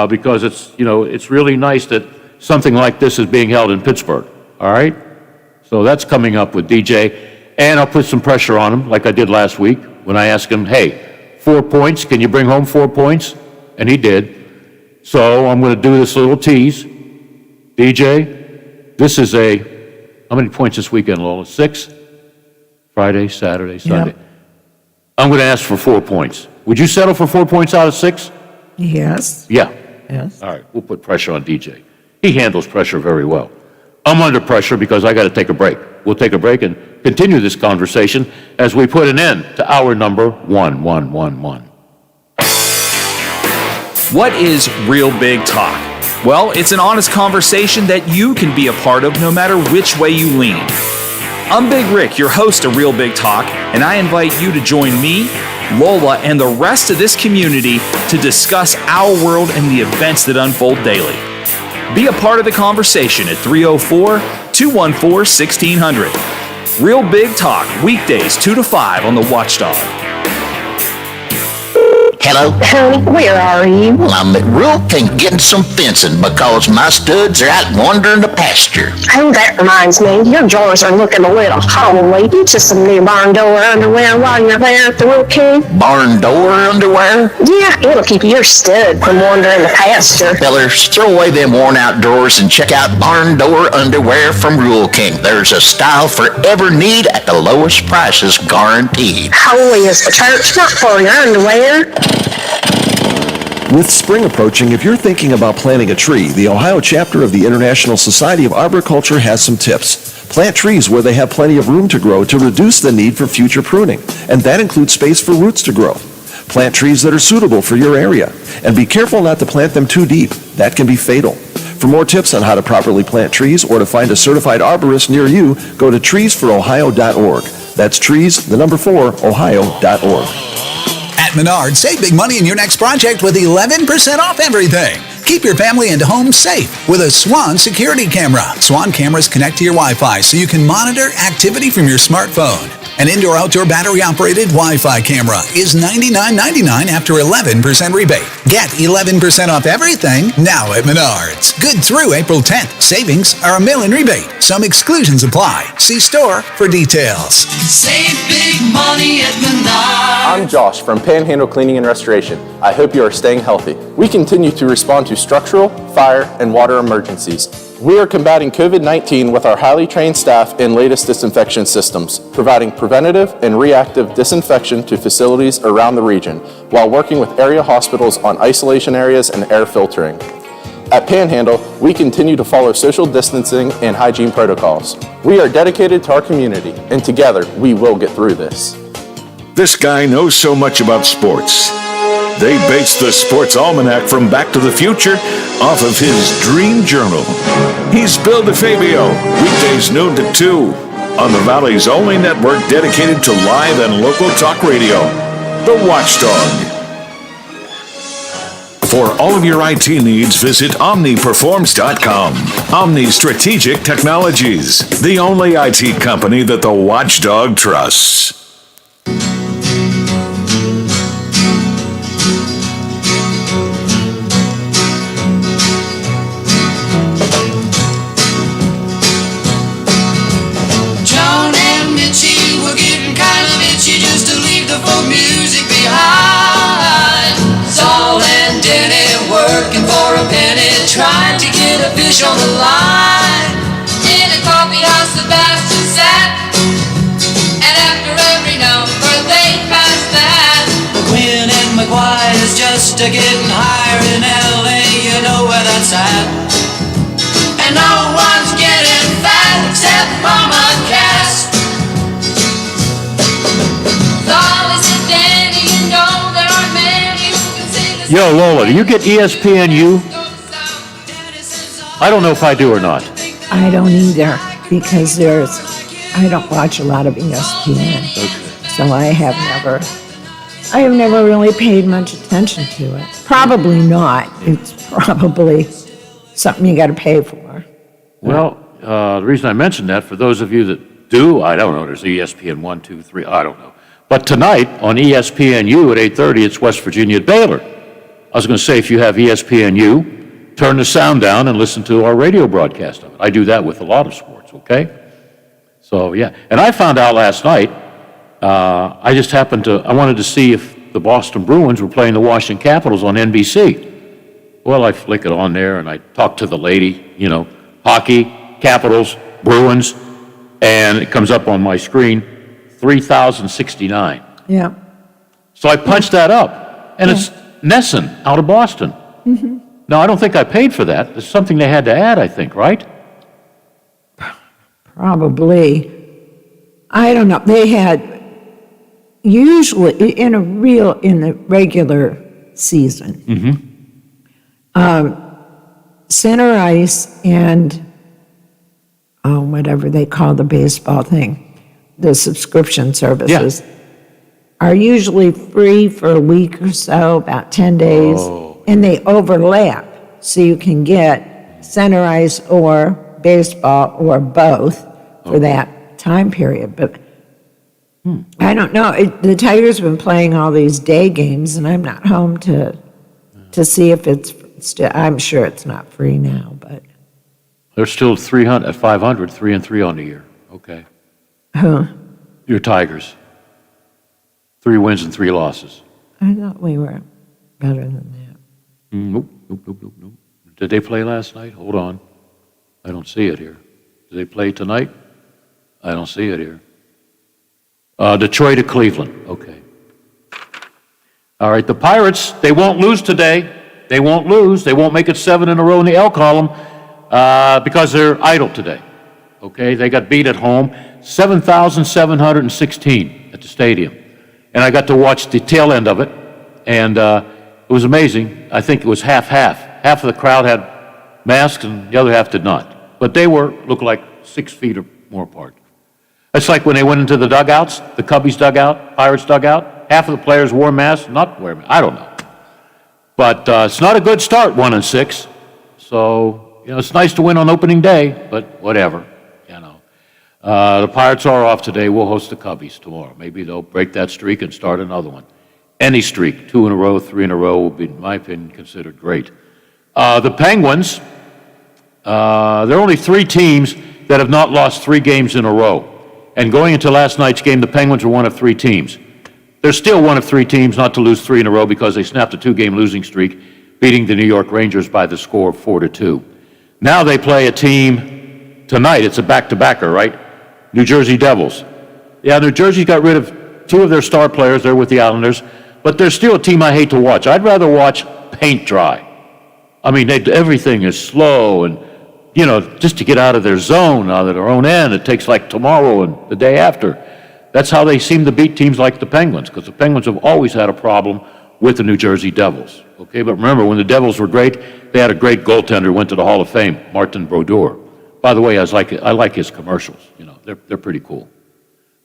because it's, you know, it's really nice that something like this is being held in Pittsburgh. All right? So that's coming up with DJ. And I'll put some pressure on him like I did last week when I asked him, hey, 4 points, can you bring home 4 points? And he did. So I'm going to do this little tease. DJ, this is how many points this weekend, Lola? 6? Friday, Saturday, Sunday. Yep. I'm going to ask for 4 points. Would you settle for 4 points out of 6? Yes. Yeah. Yes. All right, we'll put pressure on DJ. He handles pressure very well. I'm under pressure because I got to take a break. We'll take a break and continue this conversation as we put an end to hour number 1111. What is Real Big Talk? Well, it's an honest conversation that you can be a part of no matter which way you lean. I'm Big Rick, your host of Real Big Talk, and I invite you to join me, Lola, and the rest of this community to discuss our world and the events that unfold daily. Be a part of the conversation at 304-214-1600. Real Big Talk, weekdays 2 to 5 on the Watchdog. Hello? Honey, where are you? Well, I'm at Rural King getting some fencing because my studs are out wandering the pasture. Oh, that reminds me, your drawers are looking a little hollow. Get you some new barn door underwear while you're there at the Rural King. Barn door underwear? Yeah, it'll keep your stud from wandering the pasture. Fellers, throw away them worn-out drawers and check out barn door underwear from Rural King. There's a style for every need at the lowest prices, guaranteed. Holy is the church, not for your underwear. With spring approaching, if you're thinking about planting a tree, the Ohio chapter of the International Society of Arboriculture has some tips. Plant trees where they have plenty of room to grow to reduce the need for future pruning, and that includes space for roots to grow. Plant trees that are suitable for your area, and be careful not to plant them too deep. That can be fatal. For more tips on how to properly plant trees or to find a certified arborist near you, go to treesforohio.org. That's Ohio.org. At Menards, save big money in your next project with 11% off everything. Keep your family and home safe with a Swan security camera. Swan cameras connect to your Wi-Fi so you can monitor activity from your smartphone. An indoor-outdoor battery-operated Wi-Fi camera is $99.99 after 11% rebate. Get 11% off everything now at Menards. Good through April 10th. Savings are a mail-in rebate. Some exclusions apply. See store for details. Save big money at Menards. I'm Josh from Panhandle Cleaning and Restoration. I hope you are staying healthy. We continue to respond to structural, fire, and water emergencies. We are combating COVID-19 with our highly trained staff and latest disinfection systems, providing preventative and reactive disinfection to facilities around the region, while working with area hospitals on isolation areas and air filtering. At Panhandle, we continue to follow social distancing and hygiene protocols. We are dedicated to our community, and together we will get through this. This guy knows so much about sports. They based the Sports Almanac from Back to the Future off of his dream journal. He's Bill DeFabio, weekdays noon to 2 on the Valley's only network dedicated to live and local talk radio, The Watchdog. For all of your IT needs, visit OmniPerforms.com. Omni Strategic Technologies, the only IT company that The Watchdog trusts. Trying to get a fish on the line. In a coffee house, Sebastian sat, and after every number they passed that. McQueen and McGuire's just a getting higher in LA, you know where that's at. And no one's getting fat except Mama Cass. Solid and Danny, you know there aren't many who can sing the Yo, Lola, do you get ESPNU? I don't know if I do or not. I don't either, because I don't watch a lot of ESPN. Okay. So I have never really paid much attention to it. Probably not. It's probably something you got to pay for. Well, the reason I mentioned that, for those of you that do, I don't know, there's ESPN 1, 2, 3, I don't know. But tonight on ESPNU at 8:30, it's West Virginia at Baylor. I was going to say, if you have ESPNU, turn the sound down and listen to our radio broadcast of it. I do that with a lot of sports, okay? So, yeah. And I found out last night, I wanted to see if the Boston Bruins were playing the Washington Capitals on NBC. Well, I flick it on there and I talk to the lady, hockey, Capitals, Bruins, and it comes up on my screen, 3,069. Yeah. So I punched that up, and it's Nesson out of Boston. Mm-hmm. No, I don't think I paid for that. It's something they had to add, I think, right? Probably. I don't know. They had, usually, in the regular season, center ice and, whatever they call the baseball thing, the subscription services, are usually free for a week or so, about 10 days. And they overlap, so you can get center ice or baseball or both for that time period. But I don't know. The Tigers have been playing all these day games, and I'm not home to see if it's still. I'm sure it's not free now, but They're still 500, 3-3 on the year. Okay. Your Tigers. 3 wins and 3 losses. I thought we were better than that. Nope. Did they play last night? Hold on. I don't see it here. Did they play tonight? I don't see it here. Detroit at Cleveland. Okay. All right, the Pirates, they won't lose today. They won't lose. They won't make it 7 in a row in the L column because they're idle today. Okay, they got beat at home, 7,716 at the stadium. And I got to watch the tail end of it, and it was amazing. I think it was half-half. Half of the crowd had masks, and the other half did not. But they looked like 6 feet or more apart. It's like when they went into the dugouts, the Cubbies dugout, Pirates dugout, half of the players wore masks, not wear masks. I don't know. But it's not a good start, 1-6. So, it's nice to win on opening day, but whatever, The Pirates are off today. We'll host the Cubbies tomorrow. Maybe they'll break that streak and start another one. Any streak, 2 in a row, 3 in a row, will be, in my opinion, considered great. The Penguins, there are only 3 teams that have not lost 3 games in a row. And going into last night's game, the Penguins were one of 3 teams. They're still one of 3 teams not to lose 3 in a row because they snapped a 2-game losing streak, beating the New York Rangers by the score of 4-2. Now they play a team tonight. It's a back-to-backer, right? New Jersey Devils. Yeah, New Jersey got rid of 2 of their star players. They're with the Islanders. But they're still a team I hate to watch. I'd rather watch paint dry. I mean, everything is slow and, just to get out of their zone, out of their own end, it takes like tomorrow and the day after. That's how they seem to beat teams like the Penguins, because the Penguins have always had a problem with the New Jersey Devils. Okay, but remember, when the Devils were great, they had a great goaltender who went to the Hall of Fame, Martin Brodeur. By the way, I like his commercials. They're pretty cool.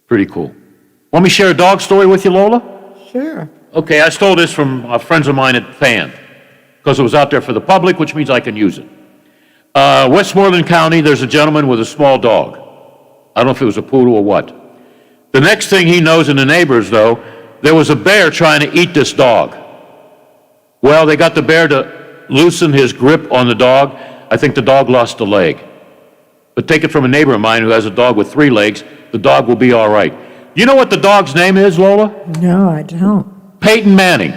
Pretty cool. Want me to share a dog story with you, Lola? Sure. Okay, I stole this from friends of mine at FAN, because it was out there for the public, which means I can use it. Westmoreland County, there's a gentleman with a small dog. I don't know if it was a poodle or what. The next thing he knows in the neighbors, though, there was a bear trying to eat this dog. Well, they got the bear to loosen his grip on the dog. I think the dog lost a leg. But take it from a neighbor of mine who has a dog with 3 legs, the dog will be all right. You know what the dog's name is, Lola? No, I don't. Peyton Manning.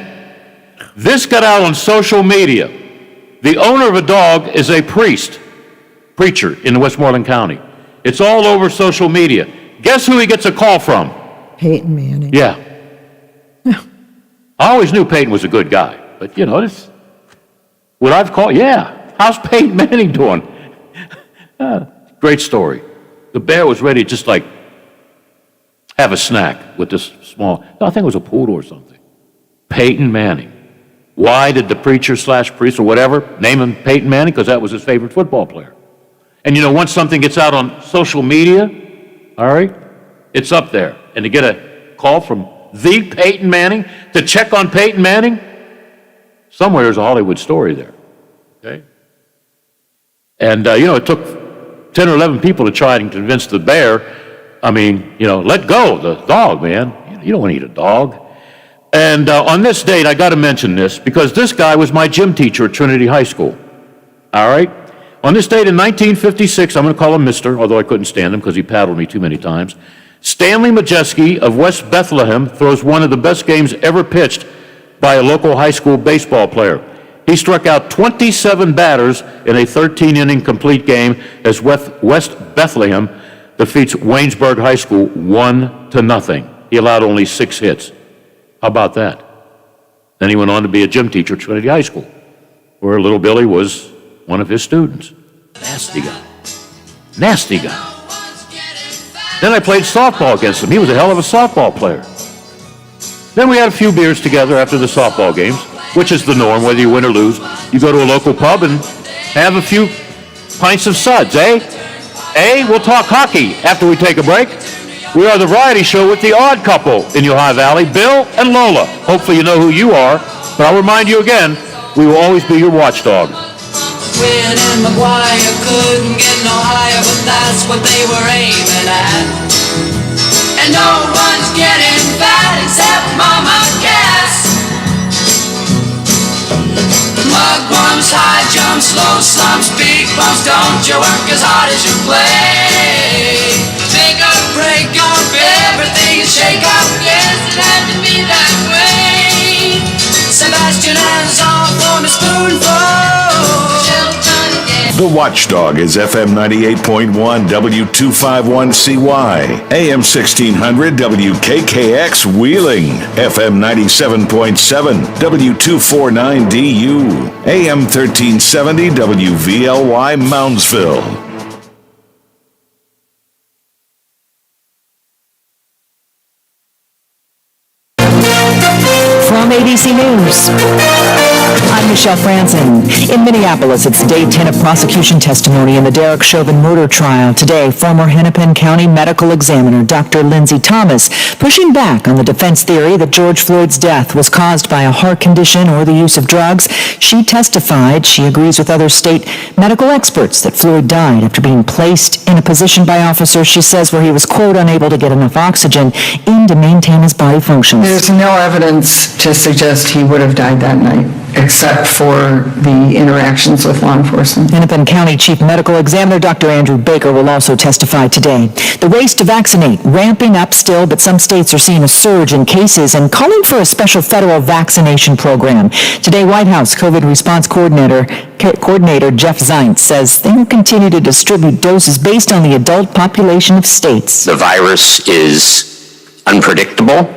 This got out on social media. The owner of a dog is a preacher in Westmoreland County. It's all over social media. Guess who he gets a call from? Peyton Manning. Yeah. I always knew Peyton was a good guy, but this, what I've called, how's Peyton Manning doing? Great story. The bear was ready to just like have a snack with this small, I think it was a poodle or something. Peyton Manning. Why did the preacher/priest or whatever name him Peyton Manning? Because that was his favorite football player. And once something gets out on social media, all right, it's up there. And to get a call from the Peyton Manning to check on Peyton Manning, somewhere there's a Hollywood story there. Okay? And, it took 10 or 11 people to try and convince the bear, let go the dog, man. You don't want to eat a dog. And on this date, I got to mention this because this guy was my gym teacher at Trinity High School. All right? On this date in 1956, I'm going to call him Mr., although I couldn't stand him because he paddled me too many times. Stanley Majeski of West Bethlehem throws one of the best games ever pitched by a local high school baseball player. He struck out 27 batters in a 13-inning complete game as West Bethlehem defeats Waynesburg High School 1-0. He allowed only 6 hits. How about that? Then he went on to be a gym teacher at Trinity High School, where little Billy was one of his students. Nasty guy. Nasty guy. Then I played softball against him. He was a hell of a softball player. Then we had a few beers together after the softball games, which is the norm, whether you win or lose. You go to a local pub and have a few pints of suds, eh? We'll talk hockey after we take a break. We are the variety show with the odd couple in the Ohio Valley, Bill and Lola. Hopefully you know who you are, but I'll remind you again, we will always be your watchdog. Win and McGuire couldn't get no higher, but that's what they were aiming at. And no one's getting fat except Mama Cass. Mugwumps, high jumps, low slumps, big bumps. Don't you work as hard as you play. Make a break on everything and shake up. Yes, it had to be that way. Sebastian hands off on a spoonful. The The Watchdog is FM 98.1 W251CY, AM 1600 WKKX Wheeling, FM 97.7 W249DU, AM 1370 WVLY Moundsville. From ABC News, I'm Michelle Franzen. In Minneapolis, it's day 10 of prosecution testimony in the Derek Chauvin murder trial. Today, former Hennepin County medical examiner Dr. Lindsay Thomas pushing back on the defense theory that George Floyd's death was caused by a heart condition or the use of drugs. She testified she agrees with other state medical experts that Floyd died after being placed in a position by officers, she says, where he was, quote, unable to get enough oxygen in to maintain his body functions. There's no evidence to suggest he would have died that night, except for the interactions with law enforcement. Hennepin County Chief Medical Examiner Dr. Andrew Baker will also testify today. The race to vaccinate ramping up still, but some states are seeing a surge in cases and calling for a special federal vaccination program. Today, White House COVID response coordinator Jeff Zients says they will continue to distribute doses based on the adult population of states. The virus is unpredictable.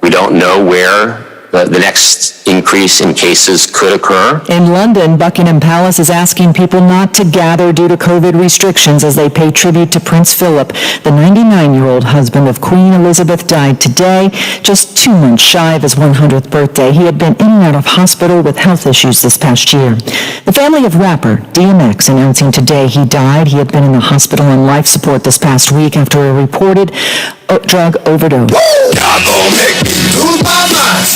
We don't know where the next increase in cases could occur. In London, Buckingham Palace is asking people not to gather due to COVID restrictions as they pay tribute to Prince Philip. The 99-year-old husband of Queen Elizabeth died today, just 2 months shy of his 100th birthday. He had been in and out of hospital with health issues this past year. The family of rapper DMX announcing today he died. He had been in the hospital on life support this past week after a reported drug overdose.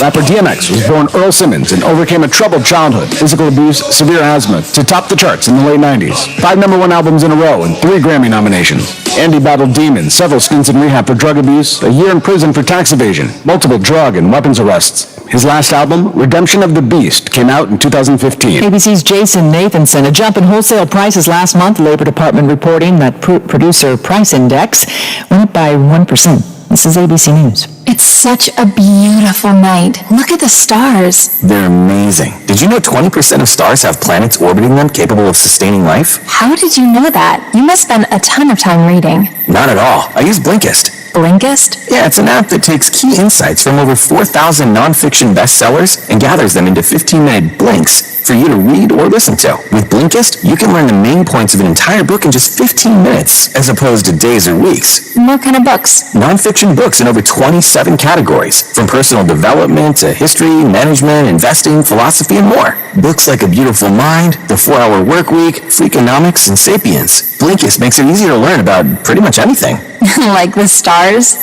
Rapper DMX was born Earl Simmons and overcame a troubled childhood, physical abuse, severe asthma, to top the charts in the late 90s. 5 #1 albums in a row and 3 Grammy nominations. Andy battled demons, several stints in rehab for drug abuse, a year in prison for tax evasion, multiple drug and weapons arrests. His last album, Redemption of the Beast, came out in 2015. ABC's Jason Nathanson. A jump in wholesale prices last month. Labor Department reporting that producer price index went up by 1%. This is ABC News. It's such a beautiful night. Look at the stars. They're amazing. Did you know 20% of stars have planets orbiting them capable of sustaining life? How did you know that? You must spend a ton of time reading. Not at all. I use Blinkist. Blinkist? Yeah, it's an app that takes key insights from over 4,000 nonfiction bestsellers and gathers them into 15-minute blinks for you to read or listen to. With Blinkist, you can learn the main points of an entire book in just 15 minutes, as opposed to days or weeks. What kind of books? Nonfiction books in over 27 categories, from personal development to history, management, investing, philosophy, and more. Books like A Beautiful Mind, The 4-Hour Workweek, Freakonomics, and Sapiens. Blinkist makes it easy to learn about pretty much anything. Like the stars?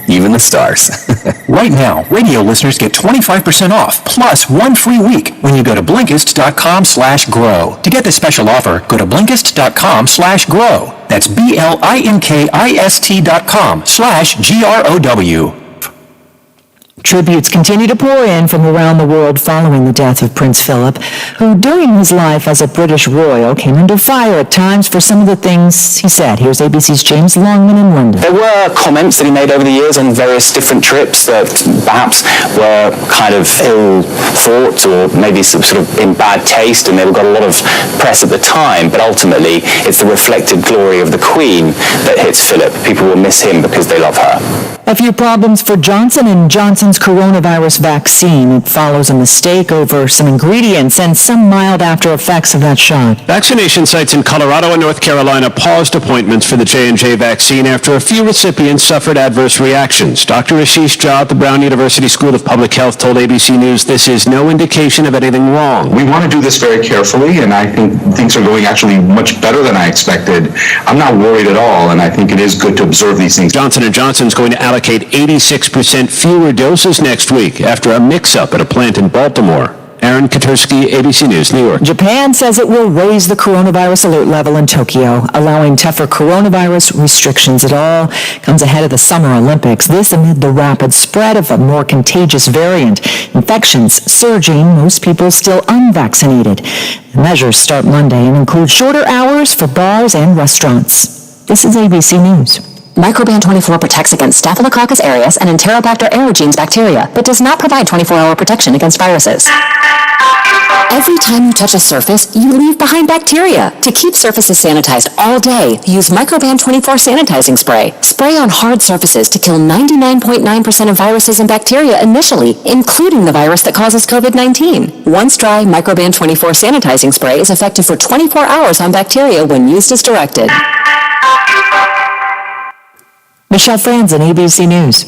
Even the stars. Right now, radio listeners get 25% off, plus 1 free week when you go to Blinkist.com/grow. To get this special offer, go to Blinkist.com/grow. That's BLINKIST.com/GROW. Tributes continue to pour in from around the world following the death of Prince Philip, who during his life as a British royal came under fire at times for some of the things he said. Here's ABC's James Longman in London. There were comments that he made over the years on various different trips that perhaps were kind of ill thought or maybe sort of in bad taste, and they got a lot of press at the time, but ultimately it's the reflected glory of the Queen that hits Philip. People will miss him because they love her. A few problems for Johnson & Johnson's coronavirus vaccine. It follows a mistake over some ingredients and some mild after effects of that shot. Vaccination sites in Colorado and North Carolina paused appointments for the J&J vaccine after a few recipients suffered adverse reactions. Dr. Ashish Jha at the Brown University School of Public Health told ABC News this is no indication of anything wrong. We want to do this very carefully, and I think things are going actually much better than I expected. I'm not worried at all, and I think it is good to observe these things. Johnson & Johnson's going to allocate 86% fewer doses next week after a mix-up at a plant in Baltimore. Aaron Katursky, ABC News, New York. Japan says it will raise the coronavirus alert level in Tokyo, allowing tougher coronavirus restrictions. It all comes ahead of the Summer Olympics. This amid the rapid spread of a more contagious variant. Infections surging, most people still unvaccinated. The measures start Monday and include shorter hours for bars and restaurants. This is ABC News. Microban 24 protects against Staphylococcus aureus and Enterobacter aerogenes bacteria, but does not provide 24-hour protection against viruses. Every time you touch a surface, you leave behind bacteria. To keep surfaces sanitized all day, use Microban 24 sanitizing spray. Spray on hard surfaces to kill 99.9% of viruses and bacteria initially, including the virus that causes COVID-19. Once dry, Microban 24 sanitizing spray is effective for 24 hours on bacteria when used as directed. Michelle Franzen, ABC News.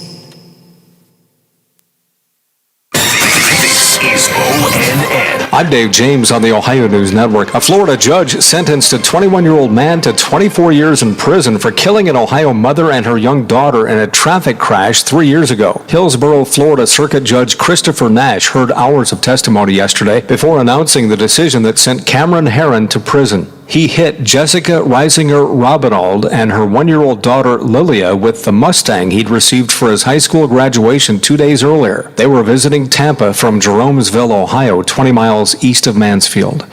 This is ONN. I'm Dave James on the Ohio News Network. A Florida judge sentenced a 21-year-old man to 24 years in prison for killing an Ohio mother and her young daughter in a traffic crash 3 years ago. Hillsborough, Florida Circuit Judge Christopher Nash heard hours of testimony yesterday before announcing the decision that sent Cameron Herron to prison. He hit Jessica Reisinger Robinald and her 1-year-old daughter Lilia with the Mustang he'd received for his high school graduation 2 days earlier. They were visiting Tampa from Jeromesville, Ohio, 20 miles east of Mansfield.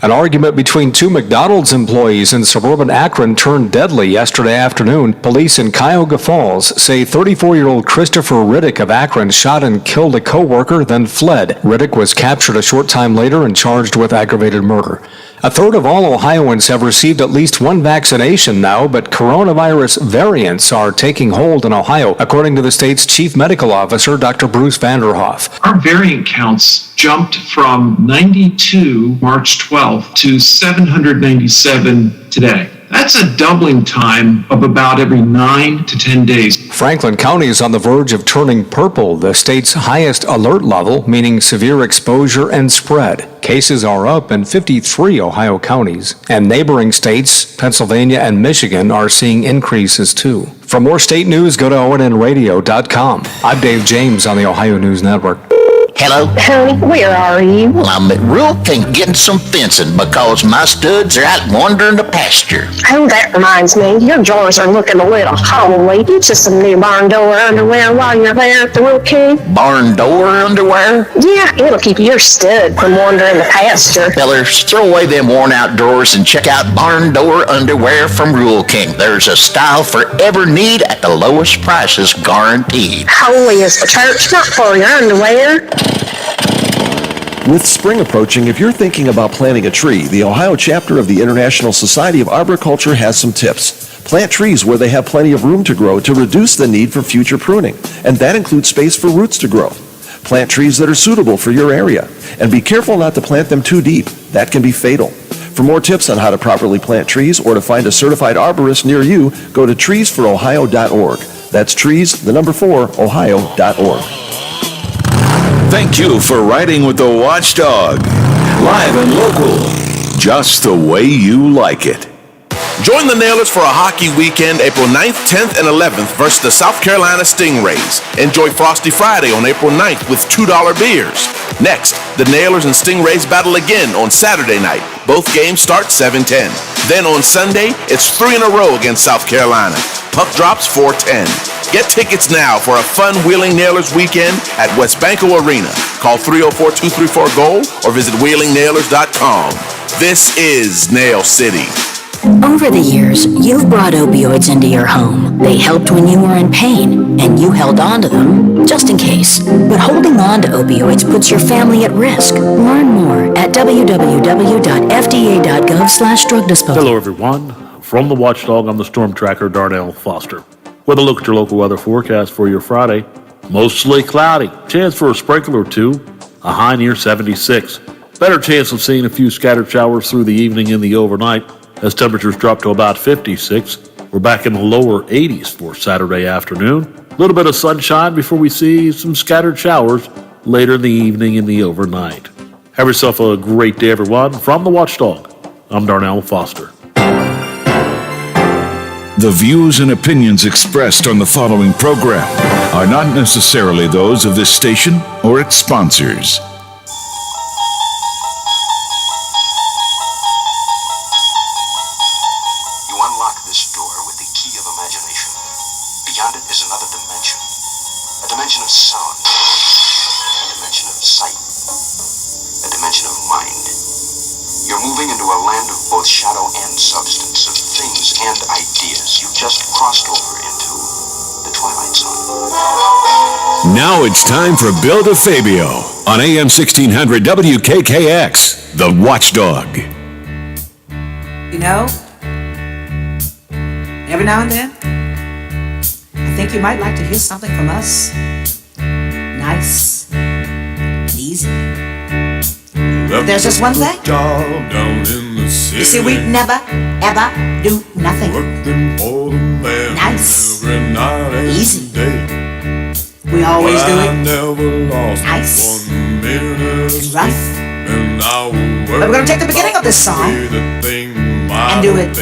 An argument between two McDonald's employees in suburban Akron turned deadly yesterday afternoon. Police in Cuyahoga Falls say 34-year-old Christopher Riddick of Akron shot and killed a co-worker, then fled. Riddick was captured a short time later and charged with aggravated murder. A third of all Ohioans have received at least one vaccination now, but coronavirus variants are taking hold in Ohio, according to the state's chief medical officer, Dr. Bruce Vanderhoff. Our variant counts jumped from 92 March 12th to 797 today. That's a doubling time of about every 9 to 10 days. Franklin County is on the verge of turning purple, the state's highest alert level, meaning severe exposure and spread. Cases are up in 53 Ohio counties, and neighboring states, Pennsylvania and Michigan, are seeing increases too. For more state news, go to ONNradio.com. I'm Dave James on the Ohio News Network. Hello? Honey, where are you? Well, I'm at Rural King getting some fencing because my studs are out wandering the pasture. Oh, that reminds me. Your drawers are looking a little hollow. Get you some new barn door underwear while you're there at the Rural King. Barn door underwear? Yeah, it'll keep your stud from wandering the pasture. Fellers, throw away them worn out drawers and check out barn door underwear from Rural King. There's a style for every need at the lowest prices guaranteed. Holy is the church, not for your underwear. With spring approaching, if you're thinking about planting a tree, the Ohio chapter of the International Society of Arboriculture has some tips. Plant trees where they have plenty of room to grow to reduce the need for future pruning, and that includes space for roots to grow. Plant trees that are suitable for your area, and be careful not to plant them too deep. That can be fatal. For more tips on how to properly plant trees or to find a certified arborist near you, go to treesforohio.org. That's trees, the number 4, ohio.org. Thank you for riding with the Watchdog. Live and local. Just the way you like it. Join the Nailers for a hockey weekend April 9th, 10th, and 11th versus the South Carolina Stingrays. Enjoy Frosty Friday on April 9th with $2 beers. Next, the Nailers and Stingrays battle again on Saturday night. Both games start 7:10. Then on Sunday, it's 3 in a row against South Carolina. Puck drops 4:10. Get tickets now for a fun Wheeling Nailers weekend at Westbanco Arena. Call 304-234-GOAL or visit WheelingNailers.com. This is Nail City. Over the years, you've brought opioids into your home. They helped when you were in pain, and you held on to them, just in case. But holding on to opioids puts your family at risk. Learn more at www.fda.gov/drug disposal. Hello, everyone. From the Watchdog, I'm the Storm Tracker, Darnell Foster. With a look at your local weather forecast for your Friday. Mostly cloudy. Chance for a sprinkle or two. A high near 76. Better chance of seeing a few scattered showers through the evening and the overnight as temperatures drop to about 56. We're back in the lower 80s for Saturday afternoon. A little bit of sunshine before we see some scattered showers later in the evening and the overnight. Have yourself a great day, everyone. From the Watchdog, I'm Darnell Foster. The views and opinions expressed on the following program are not necessarily those of this station or its sponsors. You unlock this door with the key of imagination. Beyond it is another dimension. A dimension of sound. A dimension of sight. A dimension of mind. You're moving into a land of both shadow and substance, of things and ideas. You just crossed over into the Twilight Zone. Now it's time for Bill DeFabio on AM 1600 WKKX, The Watchdog. You know, every now and then, I think you might like to hear something from us. Nice, easy. There's just one thing. You see, we never, ever do nothing. Nice, easy. We always do it nice and rough. But we're going to take the beginning of this song and do it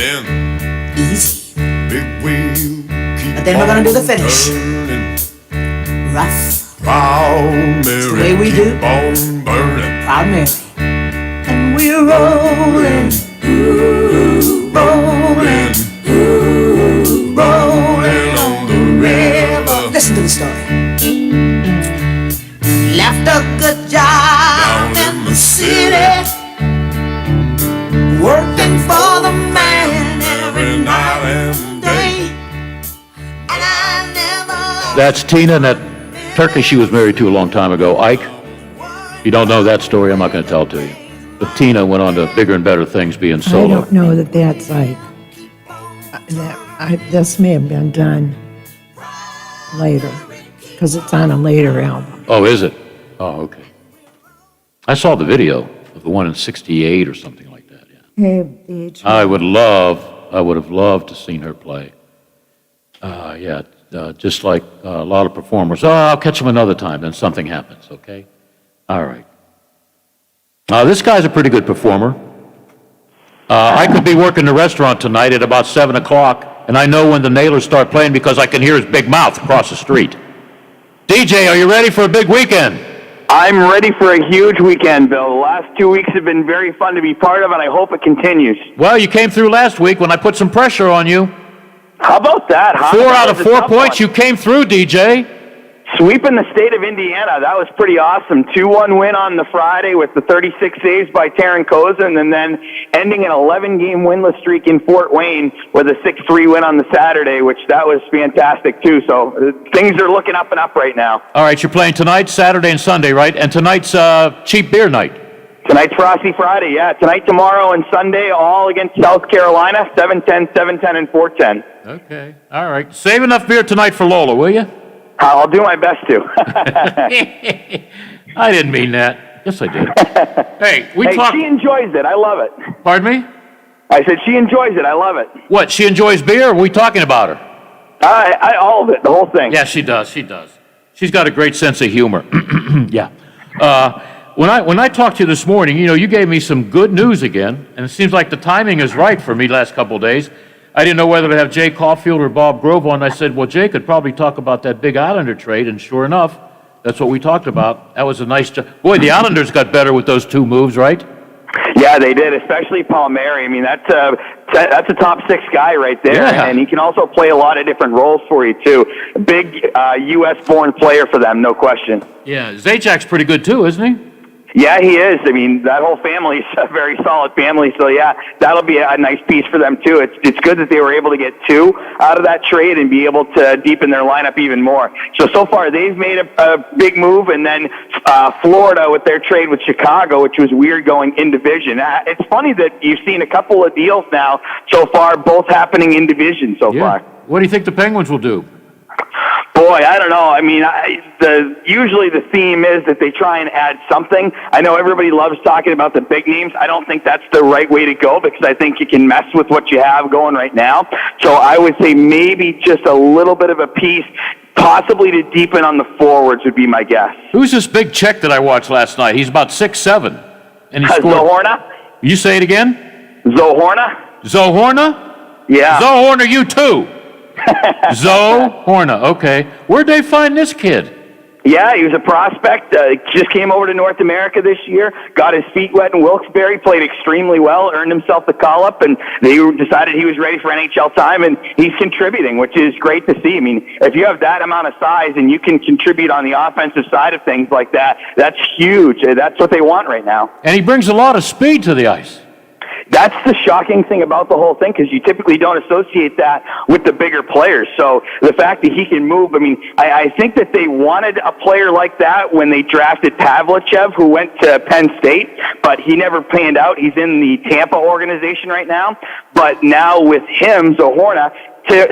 easy. But then we're going to do the finish rough. It's the way we do. Proud Mary. And we're rolling, rolling, rolling on the river. Listen to the story. Left a good job in the city, working for the man every night and day. And I never. That's Tina and that turkey she was married to a long time ago, Ike. If you don't know that story, I'm not going to tell it to you. But Tina went on to bigger and better things being solo. I don't know that that's Ike. This may have been done later, because it's on a later album. Oh, is it? Oh, okay. I saw the video of the one in '68 or something like that. Yeah. Hey, I would have loved to seen her play. Just like a lot of performers. Oh, I'll catch them another time. Then something happens. Okay. All right. This guy's a pretty good performer. I could be working the restaurant tonight at about 7 o'clock, and I know when the Nailers start playing because I can hear his big mouth across the street. DJ, are you ready for a big weekend? I'm ready for a huge weekend, Bill. The last 2 weeks have been very fun to be part of, and I hope it continues. Well, you came through last week when I put some pressure on you. How about that, huh? 4 out of 4 points, you came through, DJ. Sweeping the state of Indiana, that was pretty awesome. 2-1 win on the Friday with the 36 saves by Taryn Kozin, and then ending an 11-game winless streak in Fort Wayne with a 6-3 win on the Saturday, which that was fantastic too. So things are looking up and up right now. All right, you're playing tonight, Saturday and Sunday, right? And tonight's cheap beer night. Tonight's Frosty Friday, yeah. Tonight, tomorrow, and Sunday, all against South Carolina, 7-10, 7-10, and 4-10. Okay, all right. Save enough beer tonight for Lola, will you? I'll do my best to. I didn't mean that. Yes, I did. Hey, she enjoys it. I love it. Pardon me? I said she enjoys it. I love it. What, she enjoys beer? Or are we talking about her? All of it, the whole thing. Yeah, she does. She does. She's got a great sense of humor. Yeah. When I talked to you this morning, you gave me some good news again, and it seems like the timing is right for me last couple of days. I didn't know whether to have Jay Caulfield or Bob Grove on. I said, well, Jay could probably talk about that big Islander trade, and sure enough, that's what we talked about. That was a nice job. Boy, the Islanders got better with those 2 moves, right? Yeah, they did, especially Palmieri. I mean, that's a top 6 guy right there, and he can also play a lot of different roles for you, too. A big U.S.-born player for them, no question. Yeah, Zajak's pretty good, too, isn't he? Yeah, he is. I mean, that whole family is a very solid family. So, yeah, that'll be a nice piece for them, too. It's good that they were able to get 2 out of that trade and be able to deepen their lineup even more. So far, they've made a big move. And then Florida with their trade with Chicago, which was weird going in division. It's funny that you've seen a couple of deals now so far, both happening in division so far. What do you think the Penguins will do? Boy, I don't know. I mean, usually the theme is that they try and add something. I know everybody loves talking about the big names. I don't think that's the right way to go because I think you can mess with what you have going right now. So I would say maybe just a little bit of a piece, possibly to deepen on the forwards would be my guess. Who's this big Czech that I watched last night? He's about 6'7", and he scored. Zohorna? You say it again? Zohorna? Zohorna? Yeah. Zohorna, you too. Zohorna, okay. Where'd they find this kid? Yeah, he was a prospect. Just came over to North America this year, got his feet wet in Wilkes-Barre, played extremely well, earned himself the call-up, and they decided he was ready for NHL time, and he's contributing, which is great to see. I mean, if you have that amount of size and you can contribute on the offensive side of things like that, that's huge. That's what they want right now. And he brings a lot of speed to the ice. That's the shocking thing about the whole thing, because you typically don't associate that with the bigger players. So the fact that he can move, I mean, I think that they wanted a player like that when they drafted Pavlichev, who went to Penn State, but he never panned out. He's in the Tampa organization right now. But now with him, Zohorna,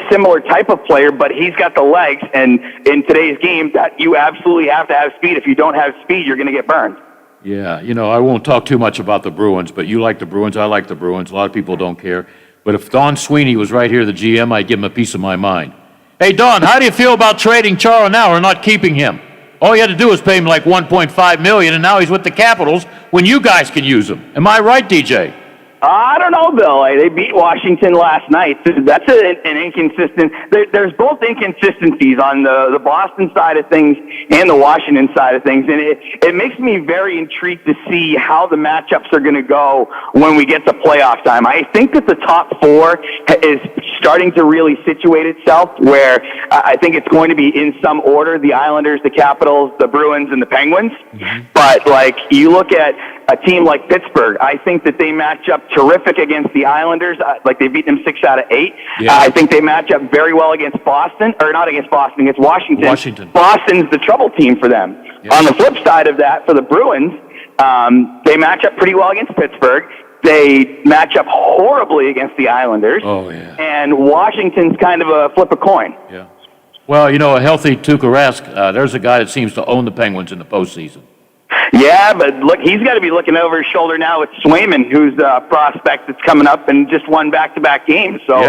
similar type of player, but he's got the legs, and in today's game, that you absolutely have to have speed. If you don't have speed, you're going to get burned. Yeah, I won't talk too much about the Bruins, but you like the Bruins, I like the Bruins. A lot of people don't care. But if Don Sweeney was right here, the GM, I'd give him a piece of my mind. Hey, Don, how do you feel about trading Chara now or not keeping him? All you had to do was pay him like $1.5 million, and now he's with the Capitals when you guys can use him. Am I right, DJ? I don't know, Bill. They beat Washington last night. That's an inconsistent. There's both inconsistencies on the Boston side of things and the Washington side of things, and it makes me very intrigued to see how the matchups are going to go when we get to playoff time. I think that the top four is starting to really situate itself, where I think it's going to be in some order: the Islanders, the Capitals, the Bruins, and the Penguins. Mm-hmm. But like you look at a team like Pittsburgh, I think that they match up terrific against the Islanders. Like they beat them 6 out of 8. Yeah. I think they match up very well against Boston, or not against Boston, against Washington. Boston's the trouble team for them. Yeah. On the flip side of that, for the Bruins, they match up pretty well against Pittsburgh. They match up horribly against the Islanders. Oh, yeah. And Washington's kind of a flip a coin. Yeah. Well, a healthy Tuukka Rask, there's a guy that seems to own the Penguins in the postseason. Yeah, but look, he's got to be looking over his shoulder now with Swayman, who's a prospect that's coming up and just won back-to-back games. So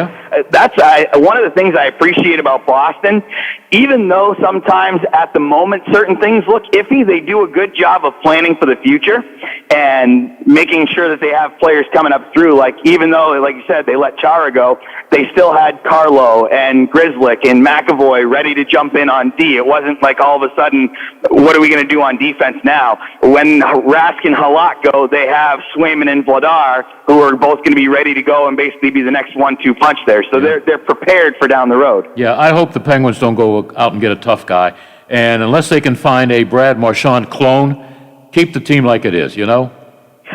that's one of the things I appreciate about Boston. Even though sometimes at the moment certain things look iffy, they do a good job of planning for the future and making sure that they have players coming up through. Like, even though, like you said, they let Chara go, they still had Carlo and Grzelcyk and McAvoy ready to jump in on D. It wasn't like all of a sudden, what are we going to do on defense now? When Rask and Halak go, they have Swayman and Vladar, who are both going to be ready to go and basically be the next 1-2 punch there. So they're prepared for down the road. Yeah, I hope the Penguins don't go out and get a tough guy. And unless they can find a Brad Marchand clone, keep the team like it is, Yeah,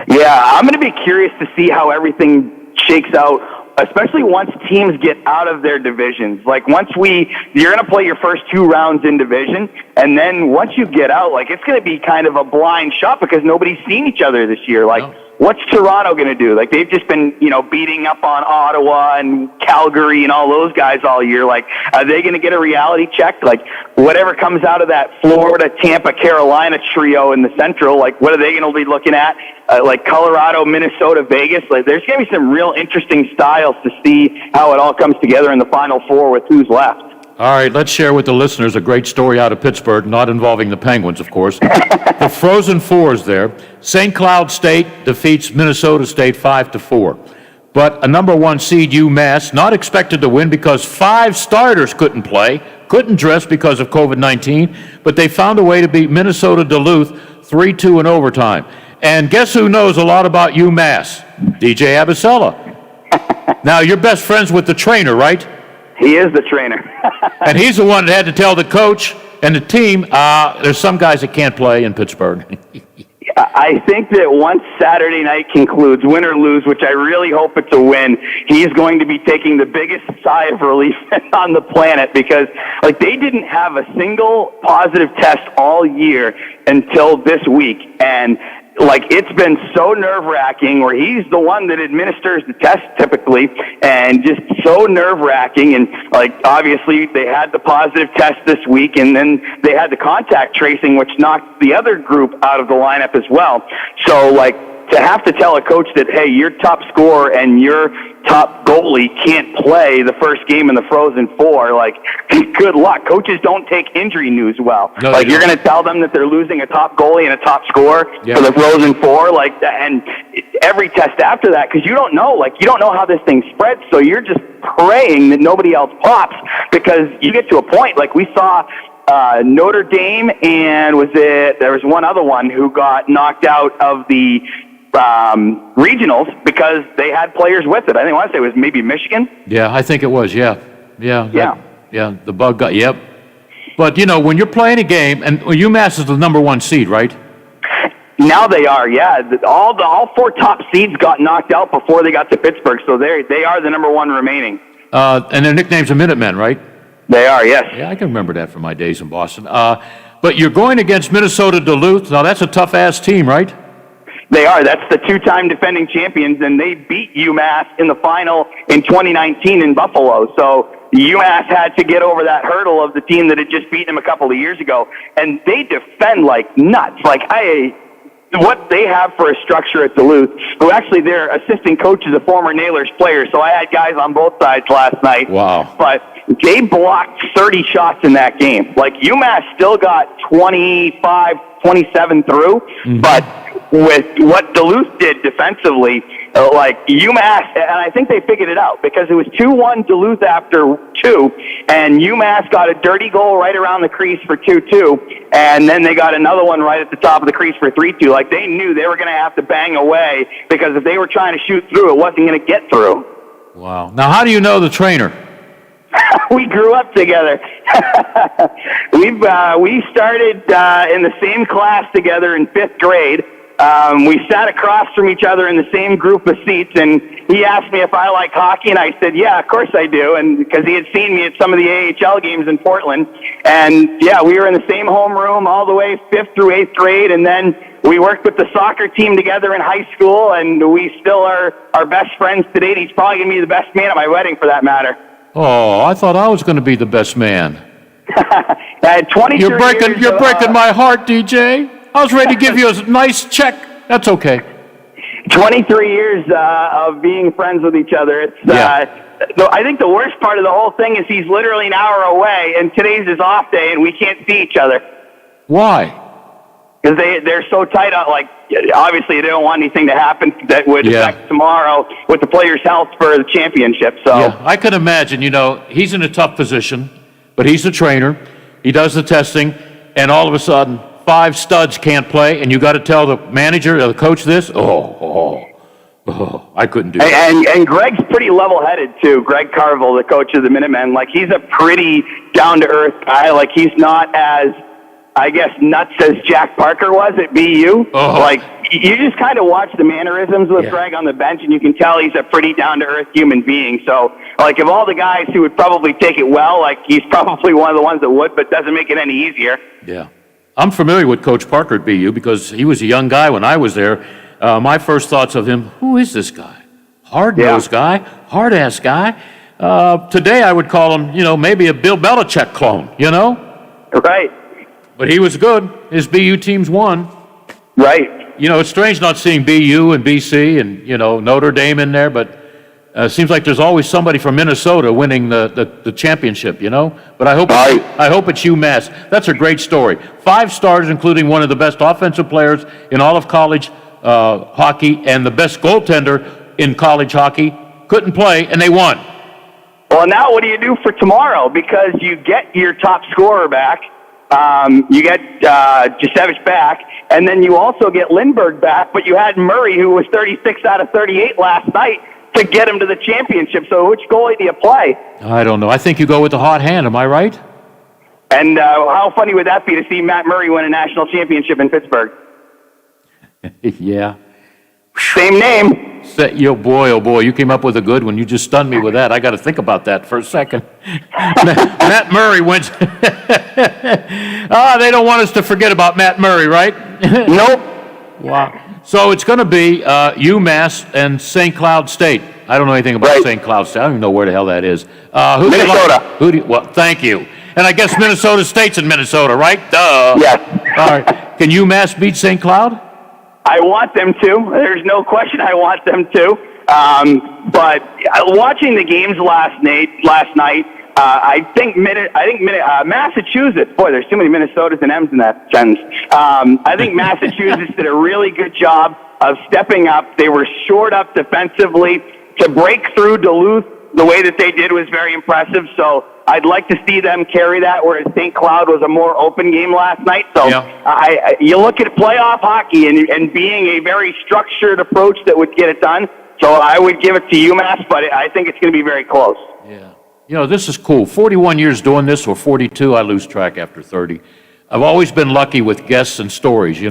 I'm going to be curious to see how everything shakes out, especially once teams get out of their divisions. Like, you're going to play your first 2 rounds in division, and then once you get out, like, it's going to be kind of a blind shot because nobody's seen each other this year. Like, what's Toronto going to do? Like, they've just been, beating up on Ottawa and Calgary and all those guys all year. Like, are they going to get a reality check? Like, whatever comes out of that Florida, Tampa, Carolina trio in the Central, like, what are they going to be looking at? Like Colorado, Minnesota, Vegas. Like, there's going to be some real interesting styles to see how it all comes together in the Final Four with who's left. All right, let's share with the listeners a great story out of Pittsburgh, not involving the Penguins, of course. The Frozen Fours there. St. Cloud State defeats Minnesota State 5-4. But a number 1 seed, UMass, not expected to win because 5 starters couldn't play, couldn't dress because of COVID-19, but they found a way to beat Minnesota Duluth 3-2 in overtime. And guess who knows a lot about UMass? DJ Abasella. Now, you're best friends with the trainer, right? He is the trainer. And he's the one that had to tell the coach and the team, there's some guys that can't play in Pittsburgh. I think that once Saturday night concludes, win or lose, which I really hope it's a win, he's going to be taking the biggest sigh of relief on the planet because, like, they didn't have a single positive test all year until this week. And like, it's been so nerve-wracking where he's the one that administers the test typically, and just so nerve-wracking. And like, obviously they had the positive test this week, and then they had the contact tracing, which knocked the other group out of the lineup as well. So like, to have to tell a coach that, hey, your top scorer and your top goalie can't play the first game in the Frozen Four, like, good luck. Coaches don't take injury news well. No, like, you're going to tell them that they're losing a top goalie and a top scorer for the Frozen Four, like, and every test after that, because you don't know how this thing spreads, so you're just praying that nobody else pops, because you get to a point, like we saw Notre Dame, and there was one other one who got knocked out of the regionals because they had players with it. I want to say it was maybe Michigan. Yeah, I think it was. Yeah. The bug got. Yep. But when you're playing a game, and UMass is the number 1 seed, right? Now they are, yeah. All four top seeds got knocked out before they got to Pittsburgh, so they are the number one remaining. And their nickname's the Minutemen, right? They are, yes. Yeah, I can remember that from my days in Boston. But you're going against Minnesota Duluth. Now, that's a tough-ass team, right? They are. That's the two-time defending champions, and they beat UMass in the final in 2019 in Buffalo. So UMass had to get over that hurdle of the team that had just beaten them a couple of years ago, and they defend like nuts. What they have for a structure at Duluth, who actually their assistant coach is a former Nailers player, so I had guys on both sides last night. Wow. But they blocked 30 shots in that game. Like, UMass still got 25, 27 through, but with what Duluth did defensively, UMass, and I think they figured it out because it was 2-1 Duluth after 2, and UMass got a dirty goal right around the crease for 2-2, and then they got another one right at the top of the crease for 3-2. Like, they knew they were going to have to bang away because if they were trying to shoot through, it wasn't going to get through. Wow. Now, how do you know the trainer? We grew up together. We started in the same class together in 5th grade. We sat across from each other in the same group of seats, and he asked me if I like hockey, and I said, yeah, of course I do, and because he had seen me at some of the AHL games in Portland. And, yeah, we were in the same homeroom all the way 5th through 8th grade, and then we worked with the soccer team together in high school, and we still are best friends today, and he's probably going to be the best man at my wedding, for that matter. Oh, I thought I was going to be the best man. 23 You're breaking my heart, DJ. I was ready to give you a nice check. That's okay. 23 years of being friends with each other. I think the worst part of the whole thing is he's literally an hour away, and today's his off day, and we can't see each other. Why? Because they're so tight on, obviously they don't want anything to happen that would affect tomorrow with the players' health for the championship. So yeah, I can imagine, he's in a tough position, but he's the trainer. He does the testing, and all of a sudden, 5 studs can't play, and you got to tell the manager or the coach this? I couldn't do that. And Greg's pretty level-headed, too. Greg Carville, the coach of the Minutemen, he's a pretty down-to-earth guy. He's not as, I guess, nuts as Jack Parker was at BU. You just kind of watch the mannerisms with Greg on the bench, and you can tell he's a pretty down-to-earth human being. So, of all the guys who would probably take it well, he's probably one of the ones that would, but doesn't make it any easier. Yeah. I'm familiar with Coach Parker at BU because he was a young guy when I was there. My first thoughts of him, who is this guy? Hard-nosed guy, hard-ass guy. Today I would call him, maybe a Bill Belichick clone, Right. But he was good. His BU teams won. Right. It's strange not seeing BU and BC and, Notre Dame in there, but it seems like there's always somebody from Minnesota winning the championship, But I hope it's UMass. That's a great story. 5 stars, including one of the best offensive players in all of college hockey and the best goaltender in college hockey, couldn't play, and they won. Well, now what do you do for tomorrow? Because you get your top scorer back. You get Jasevich back, and then you also get Lindbergh back, but you had Murray, who was 36 out of 38 last night, to get him to the championship. So which goalie do you play? I don't know. I think you go with the hot hand. Am I right? And how funny would that be to see Matt Murray win a national championship in Pittsburgh? Yeah. Same name. Oh boy, you came up with a good one. You just stunned me with that. I got to think about that for a second. Matt Murray wins. They don't want us to forget about Matt Murray, right? Nope. Wow. So it's going to be UMass and St. Cloud State. I don't know anything about St. Cloud State. I don't even know where the hell that is. Minnesota. Well, thank you. And I guess Minnesota State's in Minnesota, right? Duh. Yes. All right. Can UMass beat St. Cloud? I want them to. There's no question I want them to. But watching the games last night, I think Massachusetts. Boy, there's too many Minnesotas and M's in that sentence. I think Massachusetts did a really good job of stepping up. They were shored up defensively. To break through Duluth the way that they did was very impressive. So I'd like to see them carry that, whereas St. Cloud was a more open game last night. So you look at playoff hockey and being a very structured approach that would get it done. So I would give it to UMass, but I think it's going to be very close. Yeah. This is cool. 41 years doing this, or 42, I lose track after 30. I've always been lucky with guests and stories,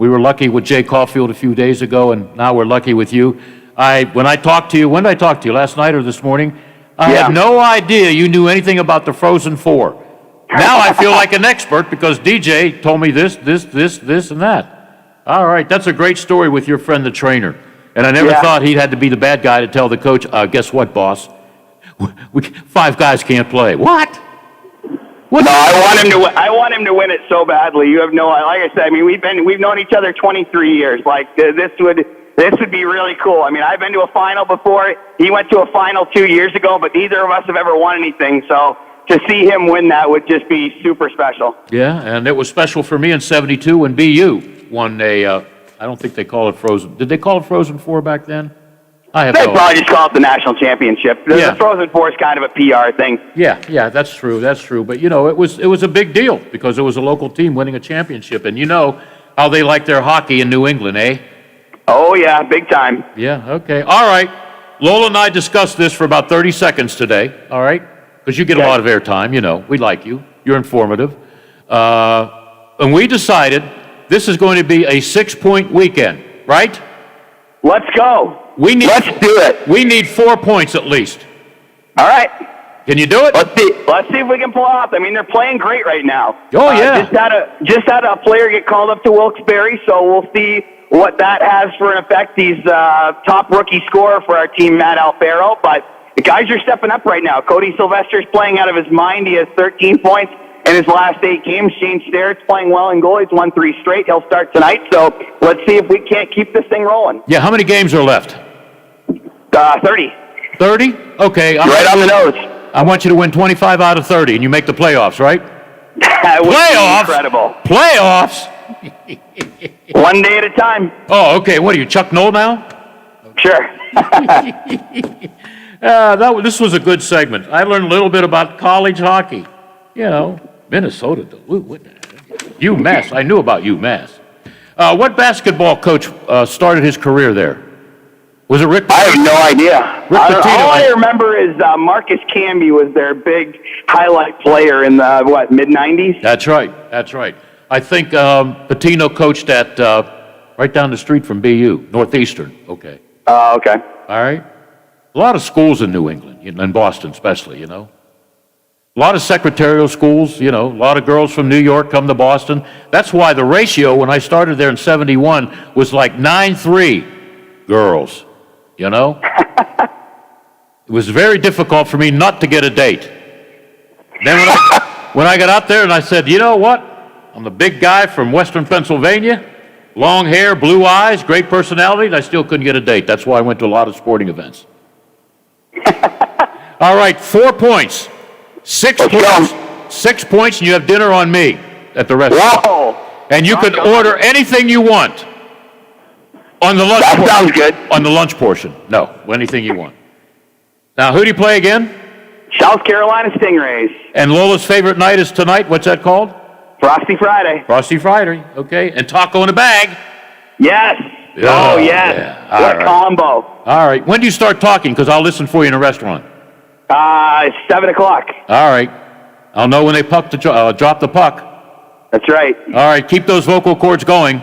We were lucky with Jay Caulfield a few days ago, and now we're lucky with you. When I talked to you, when did I talk to you? Last night or this morning? I had no idea you knew anything about the Frozen Four. Now I feel like an expert because DJ told me this, and that. All right, that's a great story with your friend, the trainer. And I never thought he'd had to be the bad guy to tell the coach, guess what, boss? 5 guys can't play. What? No, I want him to win it so badly. You have no, like I said, I mean, we've known each other 23 years. Like, this would be really cool. I mean, I've been to a final before. He went to a final 2 years ago, but neither of us have ever won anything. So to see him win that would just be super special. Yeah, and it was special for me in '72 when BU won a, I don't think they call it Frozen. Did they call it Frozen Four back then? They probably just call it the national championship. The Frozen Four is kind of a PR thing. Yeah, that's true. But, it was a big deal because it was a local team winning a championship. And you know how they like their hockey in New England, eh? Oh, yeah, big time. Yeah, okay. All right. Lola and I discussed this for about 30 seconds today, all right? Because you get a lot of airtime, we like you. You're informative. And we decided this is going to be a 6-point weekend, right? Let's go. Let's do it. We need 4 points at least. All right. Can you do it? Let's see if we can pull it off. I mean, they're playing great right now. Oh, yeah. Just had a player get called up to Wilkes-Barre, so we'll see what that has for an effect. He's top rookie scorer for our team, Matt Alfaro. But the guys are stepping up right now. Cody Sylvester's playing out of his mind. He has 13 points in his last 8 games. Shane Sterrett's playing well in goal. He's won 3 straight. He'll start tonight. So let's see if we can't keep this thing rolling. Yeah, how many games are left? 30. 30? Okay. Right on the nose. I want you to win 25 out of 30, and you make the playoffs, right? That would be incredible. Playoffs? One day at a time. Oh, okay. What are you, Chuck Noll now? Sure. This was a good segment. I learned a little bit about college hockey. Minnesota, UMass. I knew about UMass. What basketball coach started his career there? Was it Rick Pitino? I have no idea. Rick Pitino. All I remember is Marcus Camby was their big highlight player in the, mid-'90s? That's right. I think Pitino coached at right down the street from BU, Northeastern. Okay. Okay. All right. A lot of schools in New England, in Boston especially, A lot of secretarial schools, a lot of girls from New York come to Boston. That's why the ratio when I started there in '71 was like 9-3 girls, It was very difficult for me not to get a date. Then when I got out there and I said, you know what? I'm the big guy from Western Pennsylvania, long hair, blue eyes, great personality, and I still couldn't get a date. That's why I went to a lot of sporting events. All right, 4 points. 6 points. 6 points, and you have dinner on me at the restaurant. Whoa! And you can order anything you want on the lunch. That sounds good. On the lunch portion. No, anything you want. Now, who do you play again? South Carolina Stingrays. And Lola's favorite night is tonight. What's that called? Frosty Friday. Frosty Friday. Okay, and taco in a bag. Yes. Oh, yes. Yeah. What a combo. All right. When do you start talking? Because I'll listen for you in a restaurant. It's 7 o'clock. All right. I'll know when they drop the puck. That's right. All right. Keep those vocal cords going.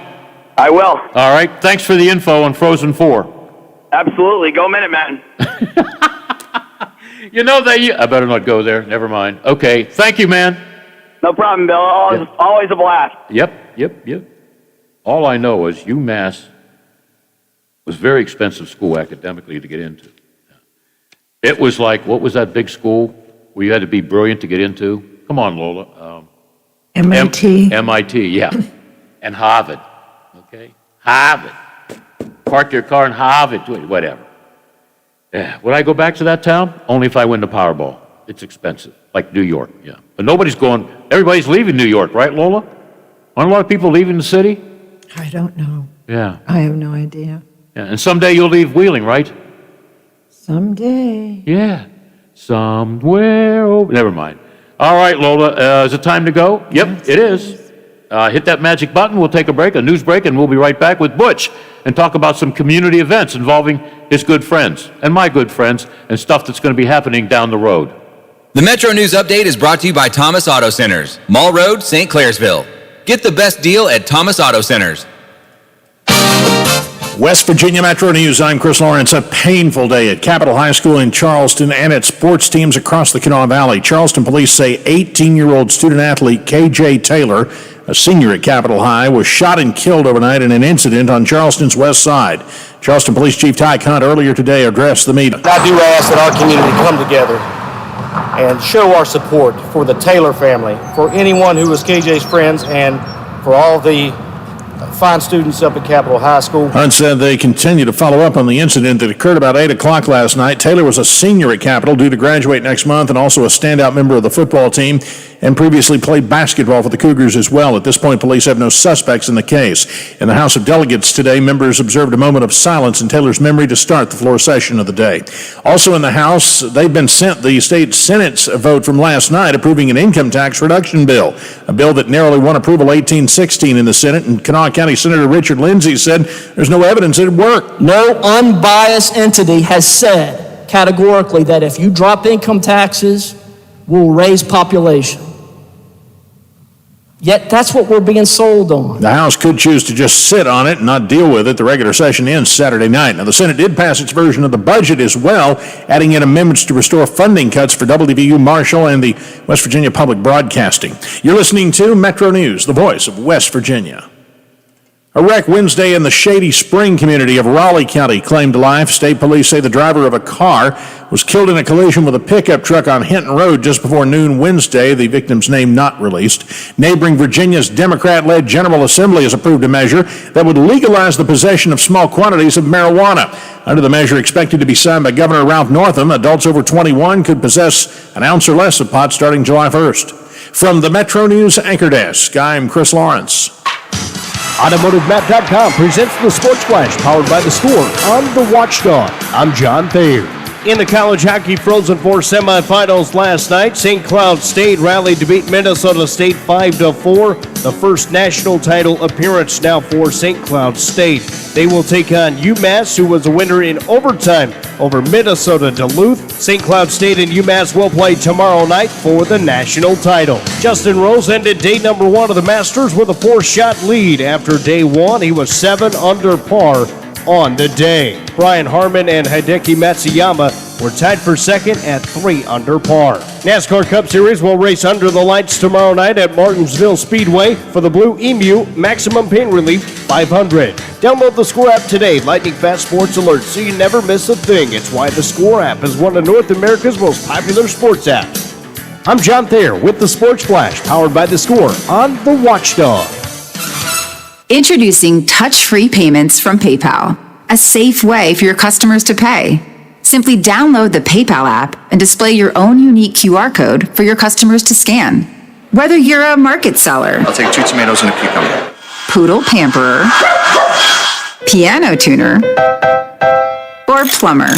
I will. All right. Thanks for the info on Frozen 4. Absolutely. Go Minutemen. I better not go there. Never mind. Okay. Thank you, man. No problem, Bill. Always a blast. Yep. All I know is UMass was a very expensive school academically to get into. It was like, what was that big school where you had to be brilliant to get into? Come on, Lola. MIT. MIT, yeah. And Harvard, okay? Harvard. Park your car in Harvard, whatever. Yeah. Would I go back to that town? Only if I win the Powerball. It's expensive, like New York, yeah. But everybody's leaving New York, right, Lola? Aren't a lot of people leaving the city? I don't know. Yeah. I have no idea. Yeah. And someday you'll leave Wheeling, right? Someday. Yeah. Somewhere over. Never mind. All right, Lola. Is it time to go? Yep, it is. Hit that magic button. We'll take a news break, and we'll be right back with Butch and talk about some community events involving his good friends and my good friends and stuff that's going to be happening down the road. The Metro News Update is brought to you by Thomas Auto Centers, Mall Road, St. Clairsville. Get the best deal at Thomas Auto Centers. West Virginia Metro News, I'm Chris Lawrence. A painful day at Capitol High School in Charleston and at sports teams across the Kanawha Valley. Charleston police say 18-year-old student-athlete KJ Taylor, a senior at Capitol High, was shot and killed overnight in an incident on Charleston's west side. Charleston Police Chief Ty Hunt earlier today addressed the meeting. I do ask that our community come together and show our support for the Taylor family, for anyone who was KJ's friends, and for all the fine students up at Capitol High School. Hunt said they continue to follow up on the incident that occurred about 8 o'clock last night. Taylor was a senior at Capitol, due to graduate next month, and also a standout member of the football team, and previously played basketball for the Cougars as well. At this point, police have no suspects in the case. In the House of Delegates today, members observed a moment of silence in Taylor's memory to start the floor session of the day. Also in the House, they've been sent the state Senate's vote from last night approving an income tax reduction bill, a bill that narrowly won approval 18-16 in the Senate, and Kanawha County Senator Richard Lindsay said there's no evidence that it worked. No unbiased entity has said categorically that if you drop income taxes, we'll raise population. Yet that's what we're being sold on. The House could choose to just sit on it and not deal with it. The regular session ends Saturday night. Now, the Senate did pass its version of the budget as well, adding in amendments to restore funding cuts for WVU Marshall and the West Virginia Public Broadcasting. You're listening to Metro News, the voice of West Virginia. A wreck Wednesday in the Shady Spring community of Raleigh County claimed life. State police say the driver of a car was killed in a collision with a pickup truck on Hinton Road just before noon Wednesday, the victim's name not released. Neighboring Virginia's Democrat-led General Assembly has approved a measure that would legalize the possession of small quantities of marijuana. Under the measure expected to be signed by Governor Ralph Northam, adults over 21 could possess an ounce or less of pot starting July 1st. From the Metro News Anchor Desk, I'm Chris Lawrence. AutomotiveMap.com presents the Sports Flash, powered by the Score on the Watchdog. I'm John Thayer. In the college hockey Frozen Four semifinals last night, St. Cloud State rallied to beat Minnesota State 5-4. The first national title appearance now for St. Cloud State. They will take on UMass, who was a winner in overtime over Minnesota Duluth. St. Cloud State and UMass will play tomorrow night for the national title. Justin Rose ended day number 1 of the Masters with a 4-shot lead. After day 1, he was 7 under par on the day. Brian Harmon and Hideki Matsuyama were tied for second at 3 under par. NASCAR Cup Series will race under the lights tomorrow night at Martinsville Speedway for the Blue Emu Maximum Pain Relief 500. Download the Score app today, lightning fast sports alerts, so you never miss a thing. It's why the Score app is one of North America's most popular sports apps. I'm John Thayer with the Sports Flash, powered by the Score on the Watchdog. Introducing touch-free payments from PayPal, a safe way for your customers to pay. Simply download the PayPal app and display your own unique QR code for your customers to scan. Whether you're a market seller, I'll take 2 tomatoes and a cucumber. poodle pamperer, piano tuner, or plumber.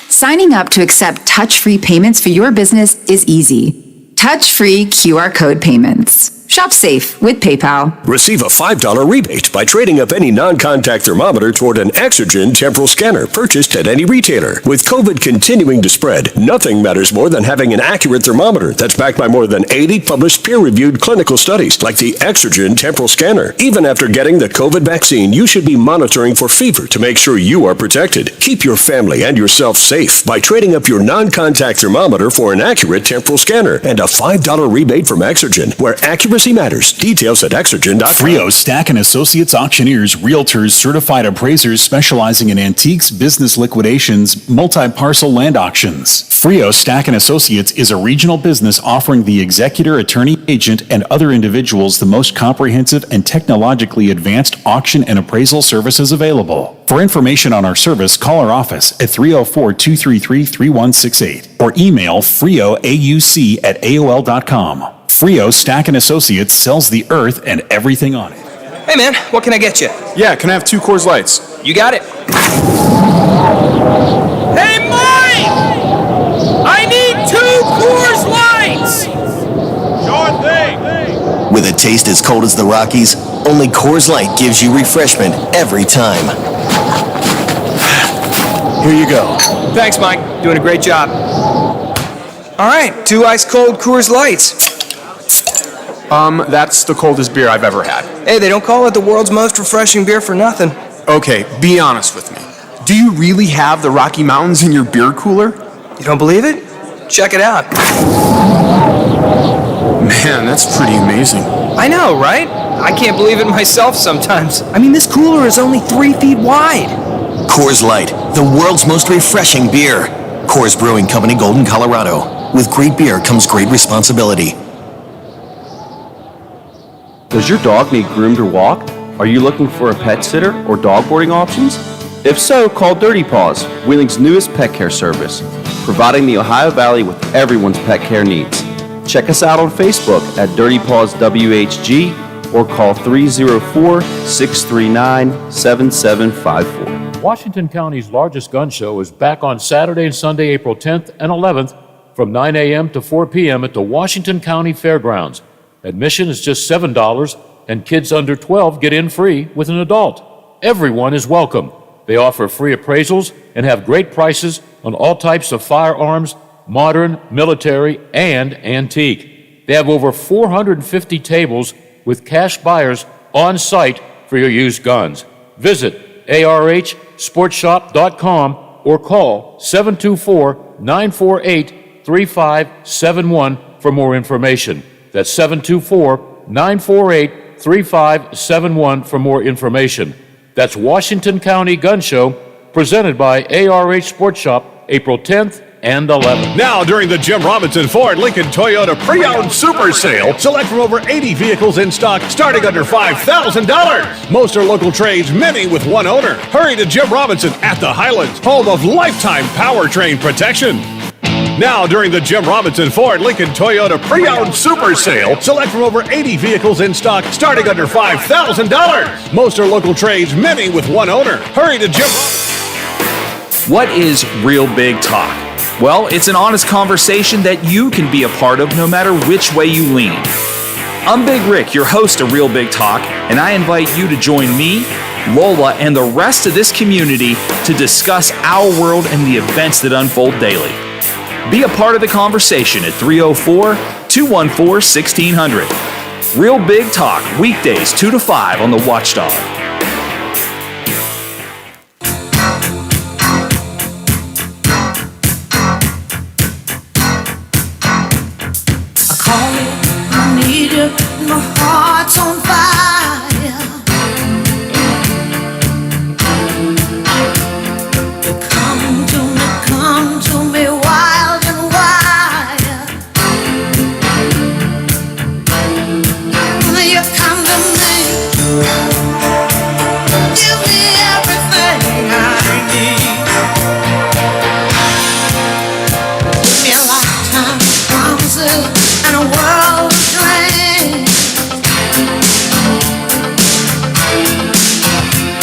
Signing up to accept touch-free payments for your business is easy. Touch-free QR code payments. Shop safe with PayPal. Receive a $5 rebate by trading up any non-contact thermometer toward an Exergen temporal scanner purchased at any retailer. With COVID continuing to spread, nothing matters more than having an accurate thermometer that's backed by more than 80 published peer-reviewed clinical studies, like the Exergen temporal scanner. Even after getting the COVID vaccine, you should be monitoring for fever to make sure you are protected. Keep your family and yourself safe by trading up your non-contact thermometer for an accurate temporal scanner and a $5 rebate from Exergen, where accuracy matters. Details at Exergen.com. Frio Stack & Associates Auctioneers, Realtors, Certified Appraisers specializing in antiques, business liquidations, multi-parcel land auctions. Frio Stack & Associates is a regional business offering the executor, attorney, agent, and other individuals the most comprehensive and technologically advanced auction and appraisal services available. For information on our service, call our office at 304-233-3168 or email frioauc@aol.com. Frio Stack & Associates sells the earth and everything on it. Hey man, what can I get you? Yeah, can I have 2 Coors Lights? You got it. Hey Mike! I need 2 Coors Lights! Sure thing! With a taste as cold as the Rockies, only Coors Light gives you refreshment every time. Here you go. Thanks Mike, doing a great job. All right, 2 ice-cold Coors Lights. That's the coldest beer I've ever had. Hey, they don't call it the world's most refreshing beer for nothing. Okay, be honest with me. Do you really have the Rocky Mountains in your beer cooler? You don't believe it? Check it out. Man, that's pretty amazing. I know, right? I can't believe it myself sometimes. I mean, this cooler is only 3 feet wide. Coors Light, the world's most refreshing beer. Coors Brewing Company, Golden, Colorado. With great beer comes great responsibility. Does your dog need groomed or walked? Are you looking for a pet sitter or dog boarding options? If so, call Dirty Paws, Wheeling's newest pet care service, providing the Ohio Valley with everyone's pet care needs. Check us out on Facebook at Dirty Paws WHG or call 304-639-7754. Washington County's largest gun show is back on Saturday and Sunday, April 10th and 11th from 9 a.m. to 4 p.m. at the Washington County Fairgrounds. Admission is just $7, and kids under 12 get in free with an adult. Everyone is welcome. They offer free appraisals and have great prices on all types of firearms, modern, military, and antique. They have over 450 tables with cash buyers on site for your used guns. Visit arhsportshop.com or call 724-948-3571 for more information. That's 724-948-3571 for more information. That's Washington County Gun Show, presented by ARH Sports Shop, April 10th and 11th. Now, during the Jim Robinson Ford Lincoln Toyota Pre-Owned Super Sale, select from over 80 vehicles in stock starting under $5,000. Most are local trades, many with one owner. Hurry to Jim Robinson at the Highlands, home of lifetime powertrain protection. Now, during the Jim Robinson Ford Lincoln Toyota Pre-Owned Super Sale, select from over 80 vehicles in stock starting under $5,000. Most are local trades, many with one owner. Hurry to Jim Robinson. What is Real Big Talk? Well, it's an honest conversation that you can be a part of no matter which way you lean. I'm Big Rick, your host of Real Big Talk, and I invite you to join me, Lola, and the rest of this community to discuss our world and the events that unfold daily. Be a part of the conversation at 304-214-1600. Real Big Talk, weekdays 2 to 5 on the Watchdog. I call you, I need you, my heart's on fire. You come to me wild and wild. You come to me, give me everything I need. Give me a lifetime of promises and a world of dreams.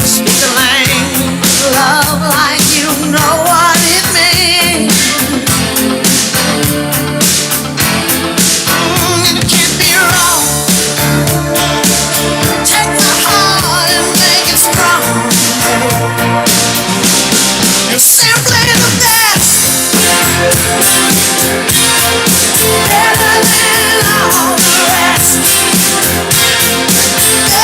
Speak the language of love like you know what it means. It can't be wrong. Take my heart and make it strong. It's simply the best. Better than all the rest. Better than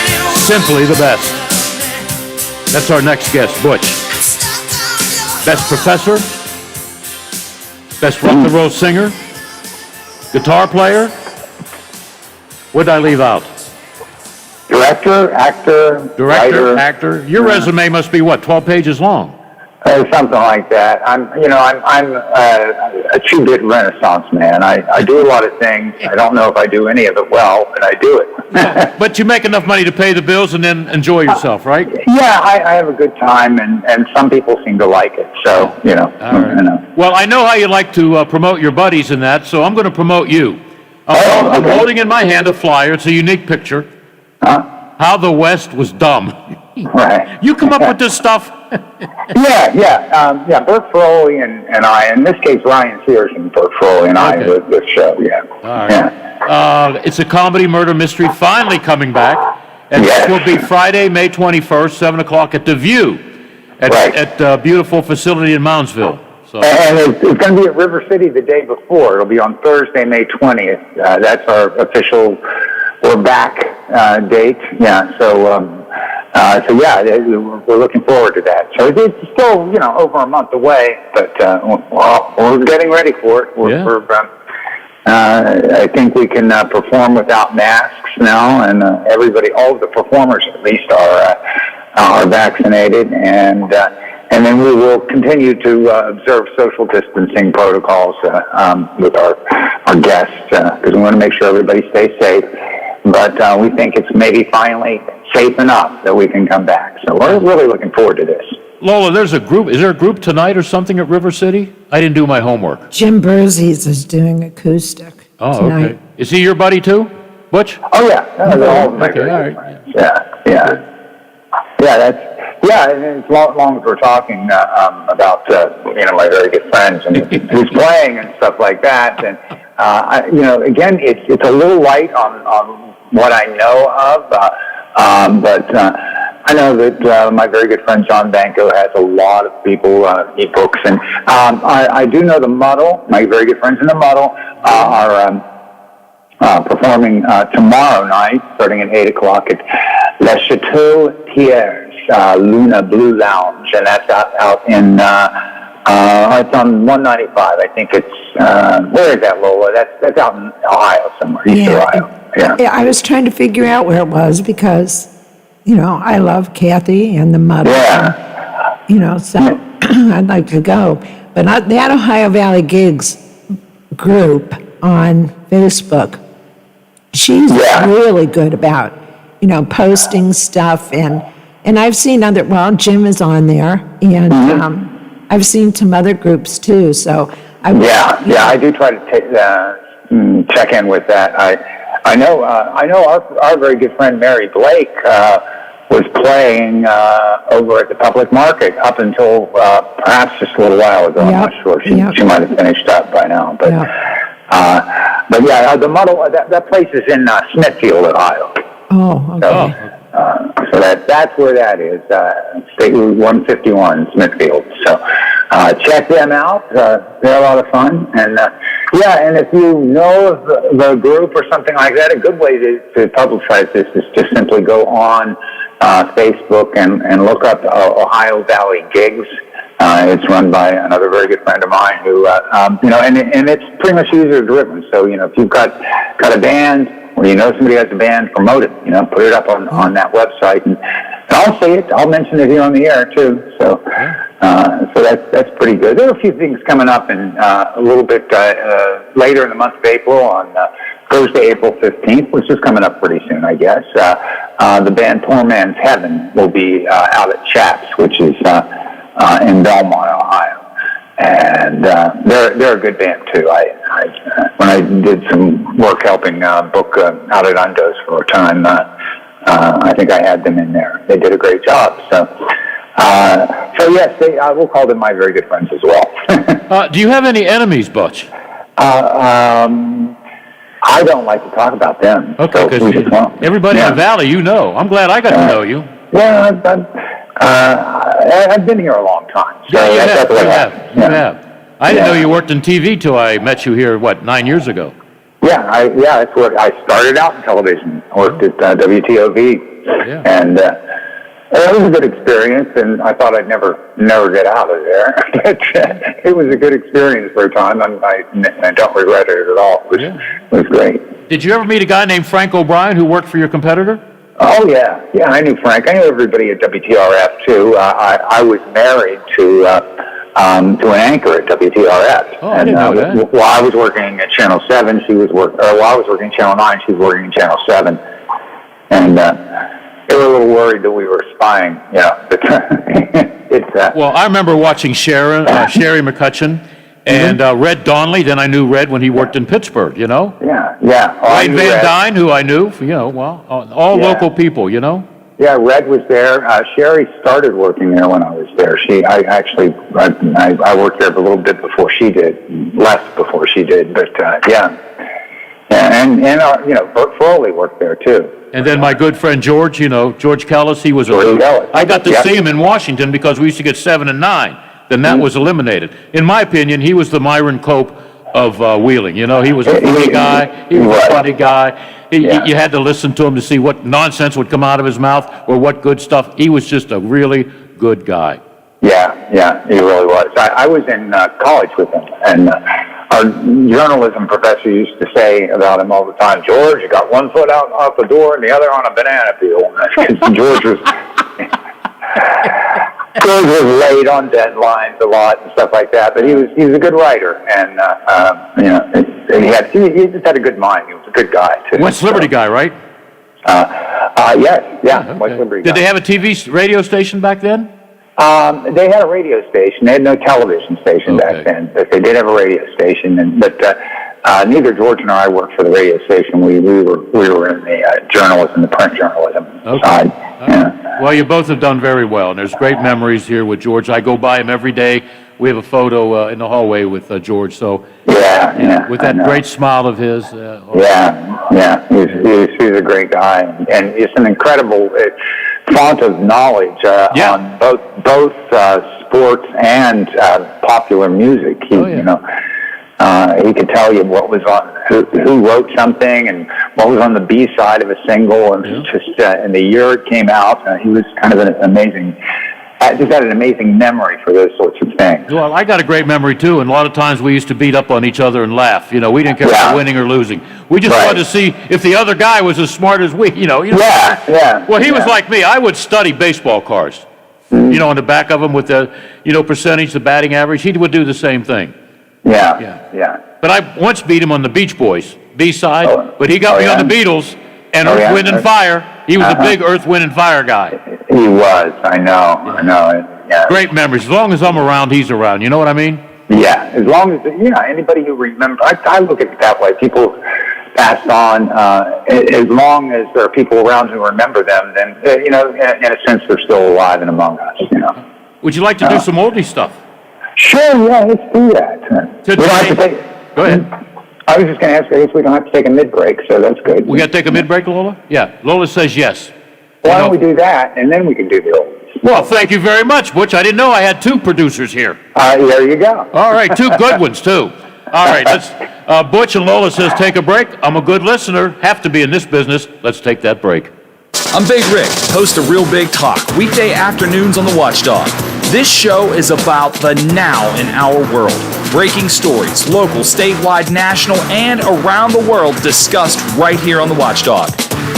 anyone. Simply the best. That's our next guest, Butch. Best professor, best rock and roll singer, guitar player. What did I leave out? Director, actor, writer. Actor. Your resume must be what, 12 pages long? Something like that. I'm a 2-bit Renaissance man. I do a lot of things. I don't know if I do any of it well, but I do it. But you make enough money to pay the bills and then enjoy yourself, right? Yeah, I have a good time, and some people seem to like it. So, you know. Well, I know how you like to promote your buddies in that, so I'm going to promote you. I'm holding in my hand a flyer. It's a unique picture. How the West was dumb. Right. You come up with this stuff? Yeah. Bert Foley and I, in this case, Ryan Sears and Bert Foley and I, this show, All right. It's a comedy murder mystery finally coming back. And this will be Friday, May 21st, 7 o'clock at The View at beautiful facility in Moundsville. So. And it's going to be at River City the day before. It'll be on Thursday, May 20th. That's our official we're back date. Yeah. So yeah, we're looking forward to that. So it's still over a month away, but we're getting ready for it. I think we can perform without masks now, and all of the performers at least are vaccinated, and then we will continue to observe social distancing protocols with our guests because we want to make sure everybody stays safe. But we think it's maybe finally safe enough that we can come back. So we're really looking forward to this. Lola, there's a group. Is there a group tonight or something at River City? I didn't do my homework. Jim Burzies is doing acoustic tonight. Okay. Is he your buddy too, Butch? Oh yeah, they're all my okay, all right. friends. And as long as we're talking about my very good friends and who's playing and stuff like that, and again, it's a little light on what I know of, but I know that my very good friend John Banco has a lot of people he books, and I do know the Muddle. My very good friends in the Muddle are performing tomorrow night, starting at 8 o'clock at Le Chateau Thiers Luna Blue Lounge, and that's out in it's on 195. I think it's where is that, Lola? That's out in Ohio somewhere, East Ohio. Yeah, I was trying to figure out where it was because I love Kathy and the Muddle. Yeah. So I'd like to go, but that Ohio Valley Gigs group on Facebook, she's really good about posting stuff, and I've seen Jim is on there, and I've seen some other groups too. So I do try to check in with that. I know our very good friend Mary Blake was playing over at the public market up until perhaps just a little while ago. I'm not sure. She might have finished up by now, but the Muddle, that place is in Smithfield, Ohio. Oh, okay. So that's where that is, State Route 151, Smithfield. So check them out. They're a lot of fun. And and if you know of the group or something like that, a good way to publicize this is just simply go on Facebook and look up Ohio Valley Gigs. It's run by another very good friend of mine who, and it's pretty much user driven. So, if you've got a band, or somebody has a band, promote it, put it up on that website, and I'll say it, I'll mention it here on the air too, so that's pretty good. There are a few things coming up in a little bit later in the month of April, on Thursday, April 15th, which is coming up pretty soon, I guess. The band Poor Man's Heaven will be out at Chaps, which is in Belmont, Ohio. And they're a good band too. When I did some work helping book out at Undo's for a time, I think I had them in there. They did a great job. So yes, we'll call them my very good friends as well. Do you have any enemies, Butch? I don't like to talk about them. Okay, because everybody in the Valley, I'm glad I got to know you. I've been here a long time. So you have. I didn't know you worked in TV till I met you here, 9 years ago? That's what I started out in television. I worked at WTOV, and it was a good experience, and I thought I'd never get out of there. But it was a good experience for a time, and I don't regret it at all. It was great. Did you ever meet a guy named Frank O'Brien who worked for your competitor? Oh, yeah, I knew Frank. I knew everybody at WTRF, too. I was married to an anchor at WTRF. Oh, I didn't know that. While I was working at Channel 7, while I was working at Channel 9, she was working at Channel 7. And they were a little worried that we were spying, Well, I remember watching Sherry McCutcheon, and Red Donnelly. Then I knew Red when he worked in Pittsburgh, Yeah. Wayne Van Dyne, who I knew, all local people, Yeah, Red was there. Sherry started working there when I was there. I worked there a little bit before she did, less before she did, but and Bert Foley worked there too. And then my good friend George, George Callis, he was I got to see him in Washington because we used to get 7 and 9. Then that was eliminated. In my opinion, he was the Myron Cope Wheeling. You know, he was a funny guy. He was a funny guy. You had to listen to him to see what nonsense would come out of his mouth or what good stuff. He was just a really good guy. Yeah, he really was. I was in college with him, and our journalism professor used to say about him all the time, George, you got one foot out the door and the other on a banana peel. George was late on deadlines a lot and stuff like that, but he was a good writer, and he just had a good mind. He was a good guy too. West Liberty guy, right? Yes, West Liberty guy. Did they have a radio station back then? They had a radio station. They had no television station back then, but they did have a radio station. But neither George nor I worked for the radio station. We were in the journalism, the print journalism side. Yeah. Well, you both have done very well, and there's great memories here with George. I go by him every day. We have a photo in the hallway with George. So with that great smile of his. He's a great guy, and he's an incredible font of knowledge on both sports and popular music. He could tell you what was on, who wrote something, and what was on the B side of a single, and just in the year it came out. He was kind of an amazing. Just had an amazing memory for those sorts of things. Well, I got a great memory too, and a lot of times we used to beat up on each other and laugh. You know, we didn't care about winning or losing. We just wanted to see if the other guy was as smart as we. Well, he was like me. I would study baseball cards. You know, on the back of them with the percentage, the batting average. He would do the same thing. Yeah. But I once beat him on the Beach Boys B side, but he got me on the Beatles and Earth, Wind and Fire. He was a big Earth, Wind and Fire guy. He was. I know. Yeah. Great memories. As long as I'm around, he's around. You know what I mean? Yeah. As long as anybody who remembers, I look at it that way. People passed on. As long as there are people around who remember them, then in a sense they're still alive and among us. Would you like to do some oldie stuff? Sure. Yeah. Let's do that. Go ahead. I was just going to ask. I guess we don't have to take a mid-break, so that's good. We got to take a mid-break, Lola? Yeah. Lola says yes. Why don't we do that, and then we can do the oldies? Well, thank you very much, Butch. I didn't know I had two producers here. There you go. All right, two good ones, too. All right, let's. Butch and Lola says take a break. I'm a good listener. Have to be in this business. Let's take that break. I'm Big Rick, host of Real Big Talk, weekday afternoons on the Watchdog. This show is about the now in our world. Breaking stories, local, statewide, national, and around the world discussed right here on the Watchdog.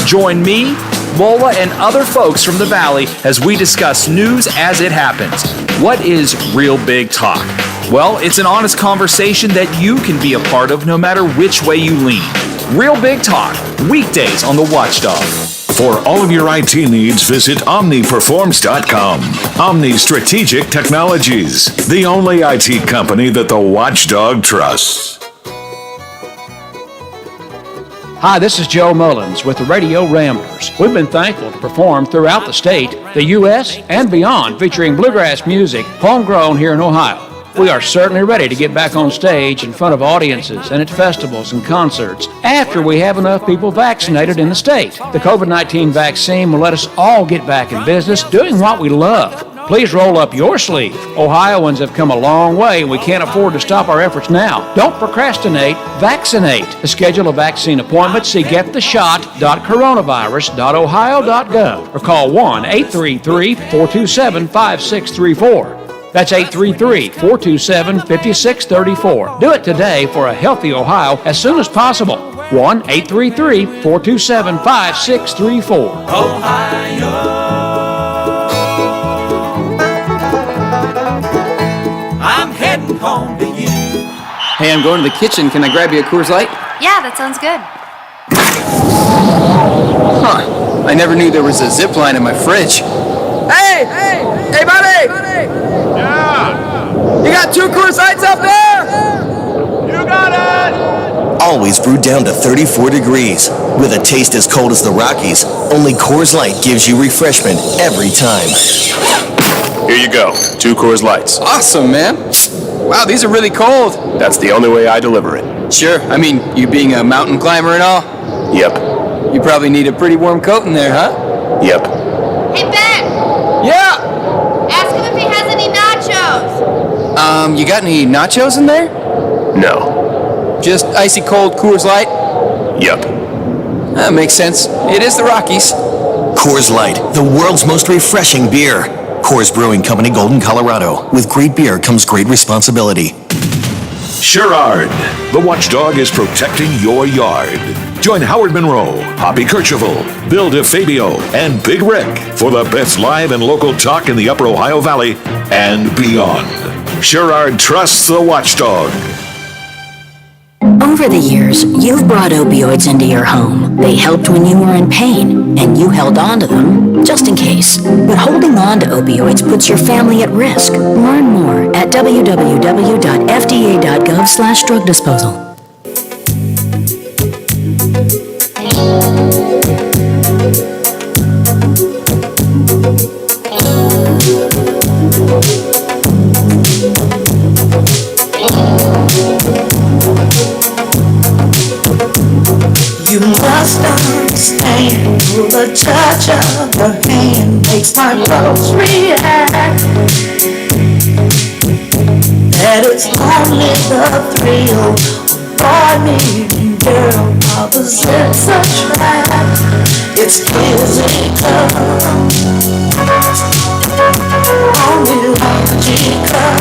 Join me, Lola, and other folks from the Valley as we discuss news as it happens. What is Real Big Talk? Well, it's an honest conversation that you can be a part of no matter which way you lean. Real Big Talk, weekdays on the Watchdog. For all of your IT needs, visit OmniPerforms.com. Omni Strategic Technologies, the only IT company that the Watchdog trusts. Hi, this is Joe Mullins with the Radio Ramblers. We've been thankful to perform throughout the state, the U.S., and beyond, featuring bluegrass music, homegrown here in Ohio. We are certainly ready to get back on stage in front of audiences and at festivals and concerts after we have enough people vaccinated in the state. The COVID-19 vaccine will let us all get back in business doing what we love. Please roll up your sleeve. Ohioans have come a long way, and we can't afford to stop our efforts now. Don't procrastinate. Vaccinate. To schedule a vaccine appointment, see gettheshot.coronavirus.ohio.gov or call 1-833-427-5634. That's 833-427-5634. Do it today for a healthy Ohio as soon as possible. 1-833-427-5634. I'm heading home to you. Hey, I'm going to the kitchen. Can I grab you a Coors Light? Yeah, that sounds good. Huh. I never knew there was a zip line in my fridge. Hey, buddy! Yeah! You got 2 Coors Lights up there? You got it! Always brewed down to 34 degrees. With a taste as cold as the Rockies, only Coors Light gives you refreshment every time. Here you go. 2 Coors Lights. Awesome, man. Wow, these are really cold. That's the only way I deliver it. Sure. I mean, you being a mountain climber and all? Yep. You probably need a pretty warm coat in there, huh? Yep. Hey, Ben! Yeah! Ask him if he has any nachos. You got any nachos in there? No. Just icy cold Coors Light? Yep. That makes sense. It is the Rockies. Coors Light, the world's most refreshing beer. Coors Brewing Company, Golden, Colorado. With great beer comes great responsibility. Sherrard, the watchdog is protecting your yard. Join Howard Monroe, Hoppy Kercheval, Bill DeFabio, and Big Rick for the best live and local talk in the Upper Ohio Valley and beyond. Sherrard trusts the watchdog. Over the years, you've brought opioids into your home. They helped when you were in pain, and you held on to them, just in case. But holding on to opioids puts your family at risk. Learn more at www.fda.gov/drug disposal. You must understand, the touch of your hand makes my pulse react. That it's only the thrill of boy meeting girl, opposites attract. It's physical, only logical.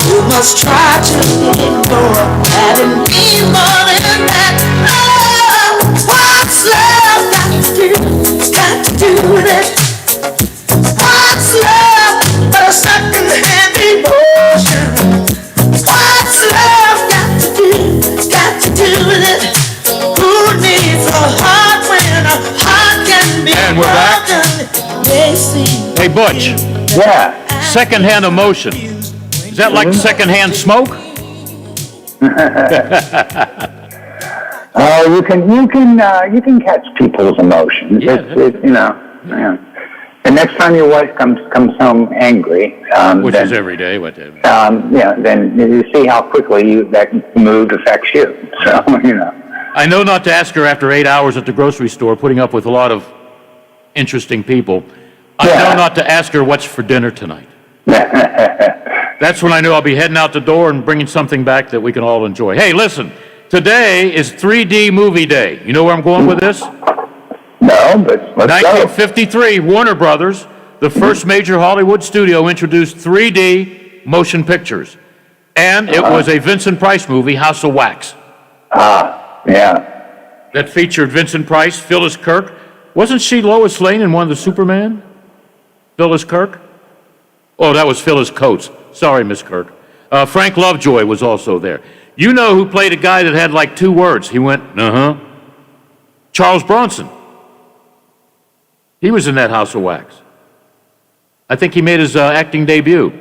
You must try to ignore that and be more than that. Oh, what's love got to do? Got to do with it. What's love but a second-hand emotion? What's love got to do? Got to do with it. Who needs a heart when a heart can be And we're back. broken? They see. Hey, Butch. Yeah. Secondhand emotion. Is that like secondhand smoke? Oh, you can catch people's emotions. Yeah, Yeah. The next time your wife comes home angry, Which then, is every day. Whatever. then you see how quickly that mood affects you. So I know not to ask her after 8 hours at the grocery store, putting up with a lot of interesting people. I know not to ask her what's for dinner tonight. That's when I know I'll be heading out the door and bringing something back that we can all enjoy. Hey, listen, today is 3D movie day. You know where I'm going with this? No, but let's 1953, Warner Brothers, the first major Hollywood studio, introduced 3D motion pictures. And it was a Vincent Price movie, House of Wax. Yeah. That featured Vincent Price, Phyllis Kirk. Wasn't she Lois Lane in one of the Superman? Phyllis Kirk? Oh, that was Phyllis Coates. Sorry, Miss Kirk. Frank Lovejoy was also there. You know who played a guy that had like 2 words? He went, Charles Bronson. He was in that House of Wax. I think he made his acting debut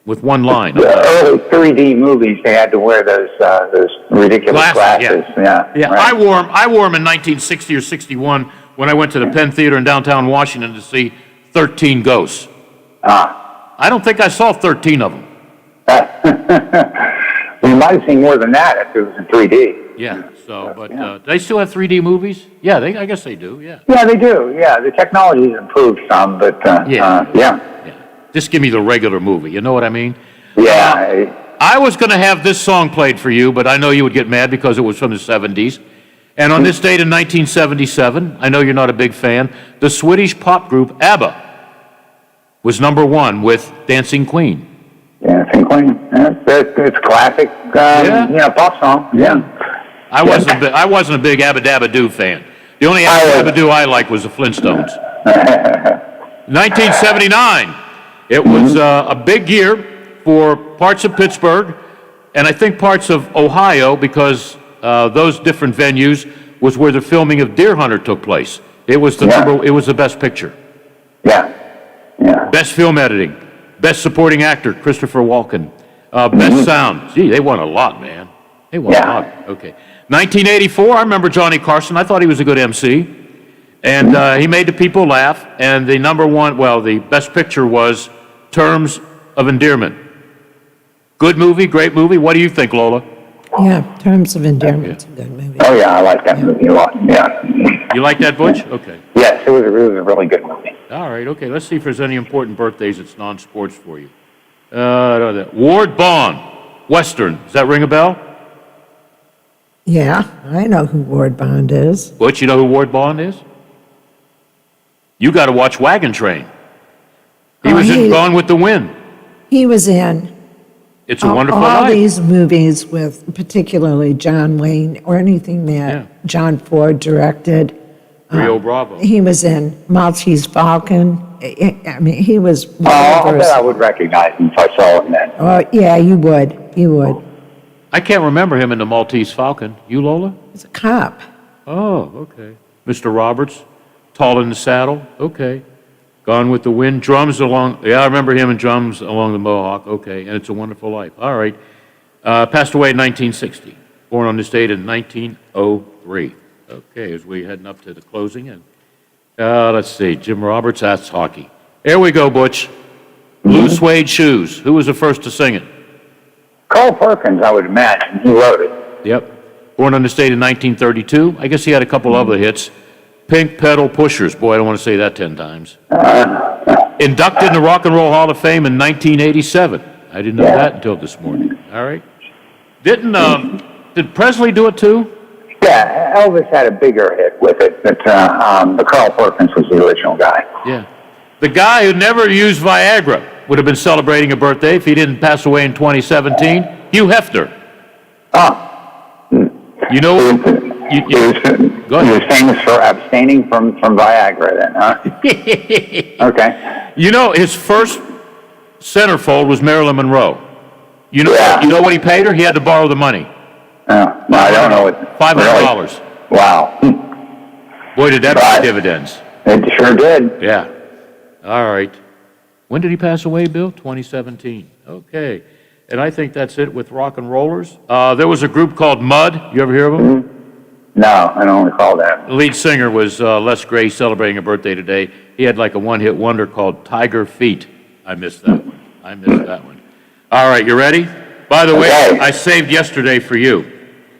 with 1 line. The early 3D movies, they had to wear those ridiculous glasses. Yeah. Right. I wore them in 1960 or 61 when I went to the Penn Theater in downtown Washington to see 13 Ghosts. I don't think I saw 13 of them. You might have seen more than that if it was in 3D. Yeah, but they still have 3D movies? Yeah, I guess they do, yeah. Yeah, they do. Yeah, the technology's improved some, but yeah. Just give me the regular movie, you know what I mean? Yeah. I was going to have this song played for you, but I know you would get mad because it was from the 70s. And on this date in 1977, I know you're not a big fan, the Swedish pop group ABBA was #1 with Dancing Queen. Dancing Queen. It's a classic, pop song. Yeah. I wasn't a big Abba Dabba Doo fan. The only Abba Dabba Doo I liked was the Flintstones. 1979. It was a big year for parts of Pittsburgh, and I think parts of Ohio, because those different venues was where the filming of Deer Hunter took place. It was the best picture. Yeah. Best film editing, best supporting actor, Christopher Walken, best sound. Gee, they won a lot, man. They won a lot. Okay. 1984, I remember Johnny Carson. I thought he was a good MC. And he made the people laugh. And the the best picture was Terms of Endearment. Good movie, great movie. What do you think, Lola? Yeah, Terms of Endearment's a good movie. Oh, yeah, I like that movie a lot. Yeah. You like that, Butch? Okay. Yes, it was a really good movie. All right, okay. Let's see if there's any important birthdays that's non-sports for you. Ward Bond. Western. Does that ring a bell? Yeah, I know who Ward Bond is. Butch, you know who Ward Bond is? You got to watch Wagon Train. He was in Gone with the Wind. He was in It's a Wonderful all Life. these movies with particularly John Wayne or anything that John Ford directed. Rio Bravo. He was in Maltese Falcon. I mean, he was. I bet I would recognize him if I saw him then. Oh, yeah, you would. You would. I can't remember him in the Maltese Falcon. You, Lola? He's a cop. Oh, okay. Mr. Roberts, Tall in the Saddle. Okay. Gone with the Wind. Drums along. Yeah, I remember him in Drums Along the Mohawk. Okay. And It's a Wonderful Life. All right. Passed away in 1960. Born on this date in 1903. Okay, as we're heading up to the closing. And let's see. Jim Roberts, that's hockey. Here we go, Butch. Blue Suede Shoes. Who was the first to sing it? Carl Perkins, I would imagine. He wrote it. Yep. Born on this date in 1932. I guess he had a couple other hits. Pink Pedal Pushers. Boy, I don't want to say that 10 times. Inducted in the Rock and Roll Hall of Fame in 1987. I didn't know that until this morning. All right. Did Presley do it too? Yeah, Elvis had a bigger hit with it, but Carl Perkins was the original guy. Yeah. The guy who never used Viagra would have been celebrating a birthday if he didn't pass away in 2017. Hugh Hefner. You know, he was famous for abstaining from Viagra then, huh? Okay. You know, his first centerfold was Marilyn Monroe. You know what he paid her? He had to borrow the money. No, I don't know what. $500. Wow. Boy, did that pay dividends. It sure did. Yeah. All right. When did he pass away, Bill? 2017. Okay. And I think that's it with rock and rollers. There was a group called Mud. You ever hear of them? No, I don't recall that. The lead singer was Les Gray, celebrating a birthday today. He had like a one-hit wonder called Tiger Feet. I missed that one. All right, you ready? By the way, I saved yesterday for you.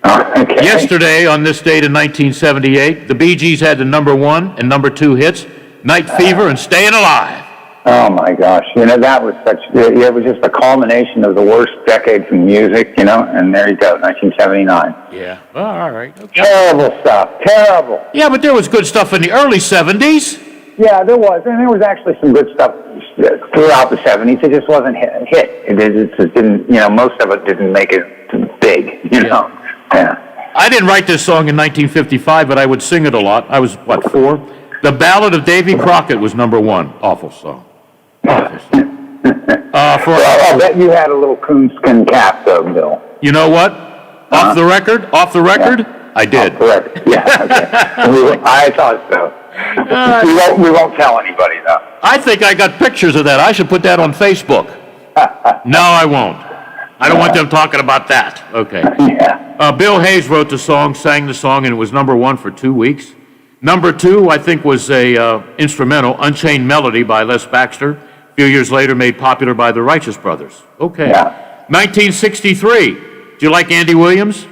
Okay. Yesterday, on this date in 1978, the Bee Gees had the number 1 and number 2 hits, Night Fever and Staying Alive. Oh my gosh, that was it was just a culmination of the worst decade from music, and there you go, 1979. Yeah, well, all right. Okay. Terrible stuff, terrible. Yeah, but there was good stuff in the early 70s. Yeah, there was, and there was actually some good stuff throughout the 70s. It just wasn't hit. It just didn't, most of it didn't make it big, know. Yeah. I didn't write this song in 1955, but I would sing it a lot. I was, 4? The Ballad of Davy Crockett was number 1. Awful song. I bet you had a little coonskin cap, though, Bill. You know what? Off the record, yeah. I did. Off the record. Yeah, okay. I thought so. We won't tell anybody, though. I think I got pictures of that. I should put that on Facebook. No, I won't. I don't want them talking about that. Okay. Yeah. Bill Hayes wrote the song, sang the song, and it was number 1 for 2 weeks. Number 2, I think, was a instrumental, Unchained Melody by Les Baxter. A few years later, made popular by the Righteous Brothers. Okay. Yeah. 1963. Do you like Andy Williams?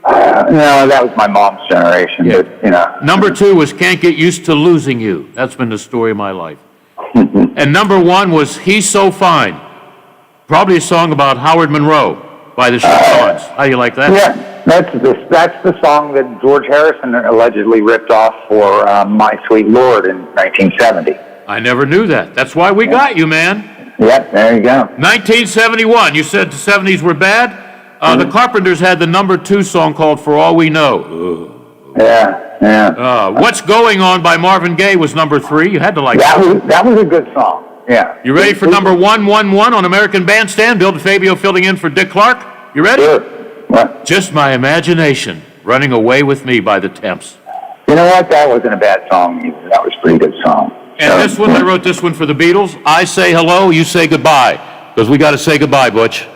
No, that was my mom's generation. Yeah. But, Number 2 was Can't Get Used to Losing You. That's been the story of my life. And number 1 was He's So Fine. Probably a song about Howard Monroe by the Chicanes. How do you like that? Yeah, that's the song that George Harrison allegedly ripped off for My Sweet Lord in 1970. I never knew that. That's why we got you, man. Yep, there you go. 1971. You said the 70s were bad? The Carpenters had the number 2 song called For All We Know. Yeah. What's Going On by Marvin Gaye was number 3. You had to like that. That was a good song. Yeah. You ready for number 111 on American Bandstand? Bill DeFabio filling in for Dick Clark. You ready? Sure. What? Just My Imagination, Running Away With Me by the Temps. You know what? That wasn't a bad song either. That was a pretty good song. And this one, I wrote this one for the Beatles. I say hello, you say goodbye. Because we got to say goodbye, Butch.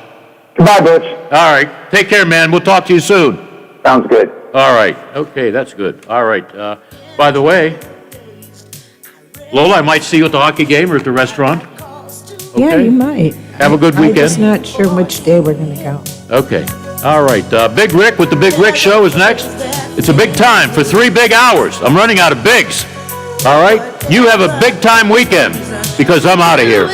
Goodbye, Butch. All right. Take care, man. We'll talk to you soon. Sounds good. All right. Okay, that's good. All right. By the way, Lola, I might see you at the hockey game or at the restaurant. Okay? Yeah, you might. Have a good weekend. I'm just not sure which day we're going to go. Okay. All right. Big Rick with the Big Rick Show is next. It's a big time for 3 big hours. I'm running out of bigs. All right? You have a big time weekend because I'm out of here.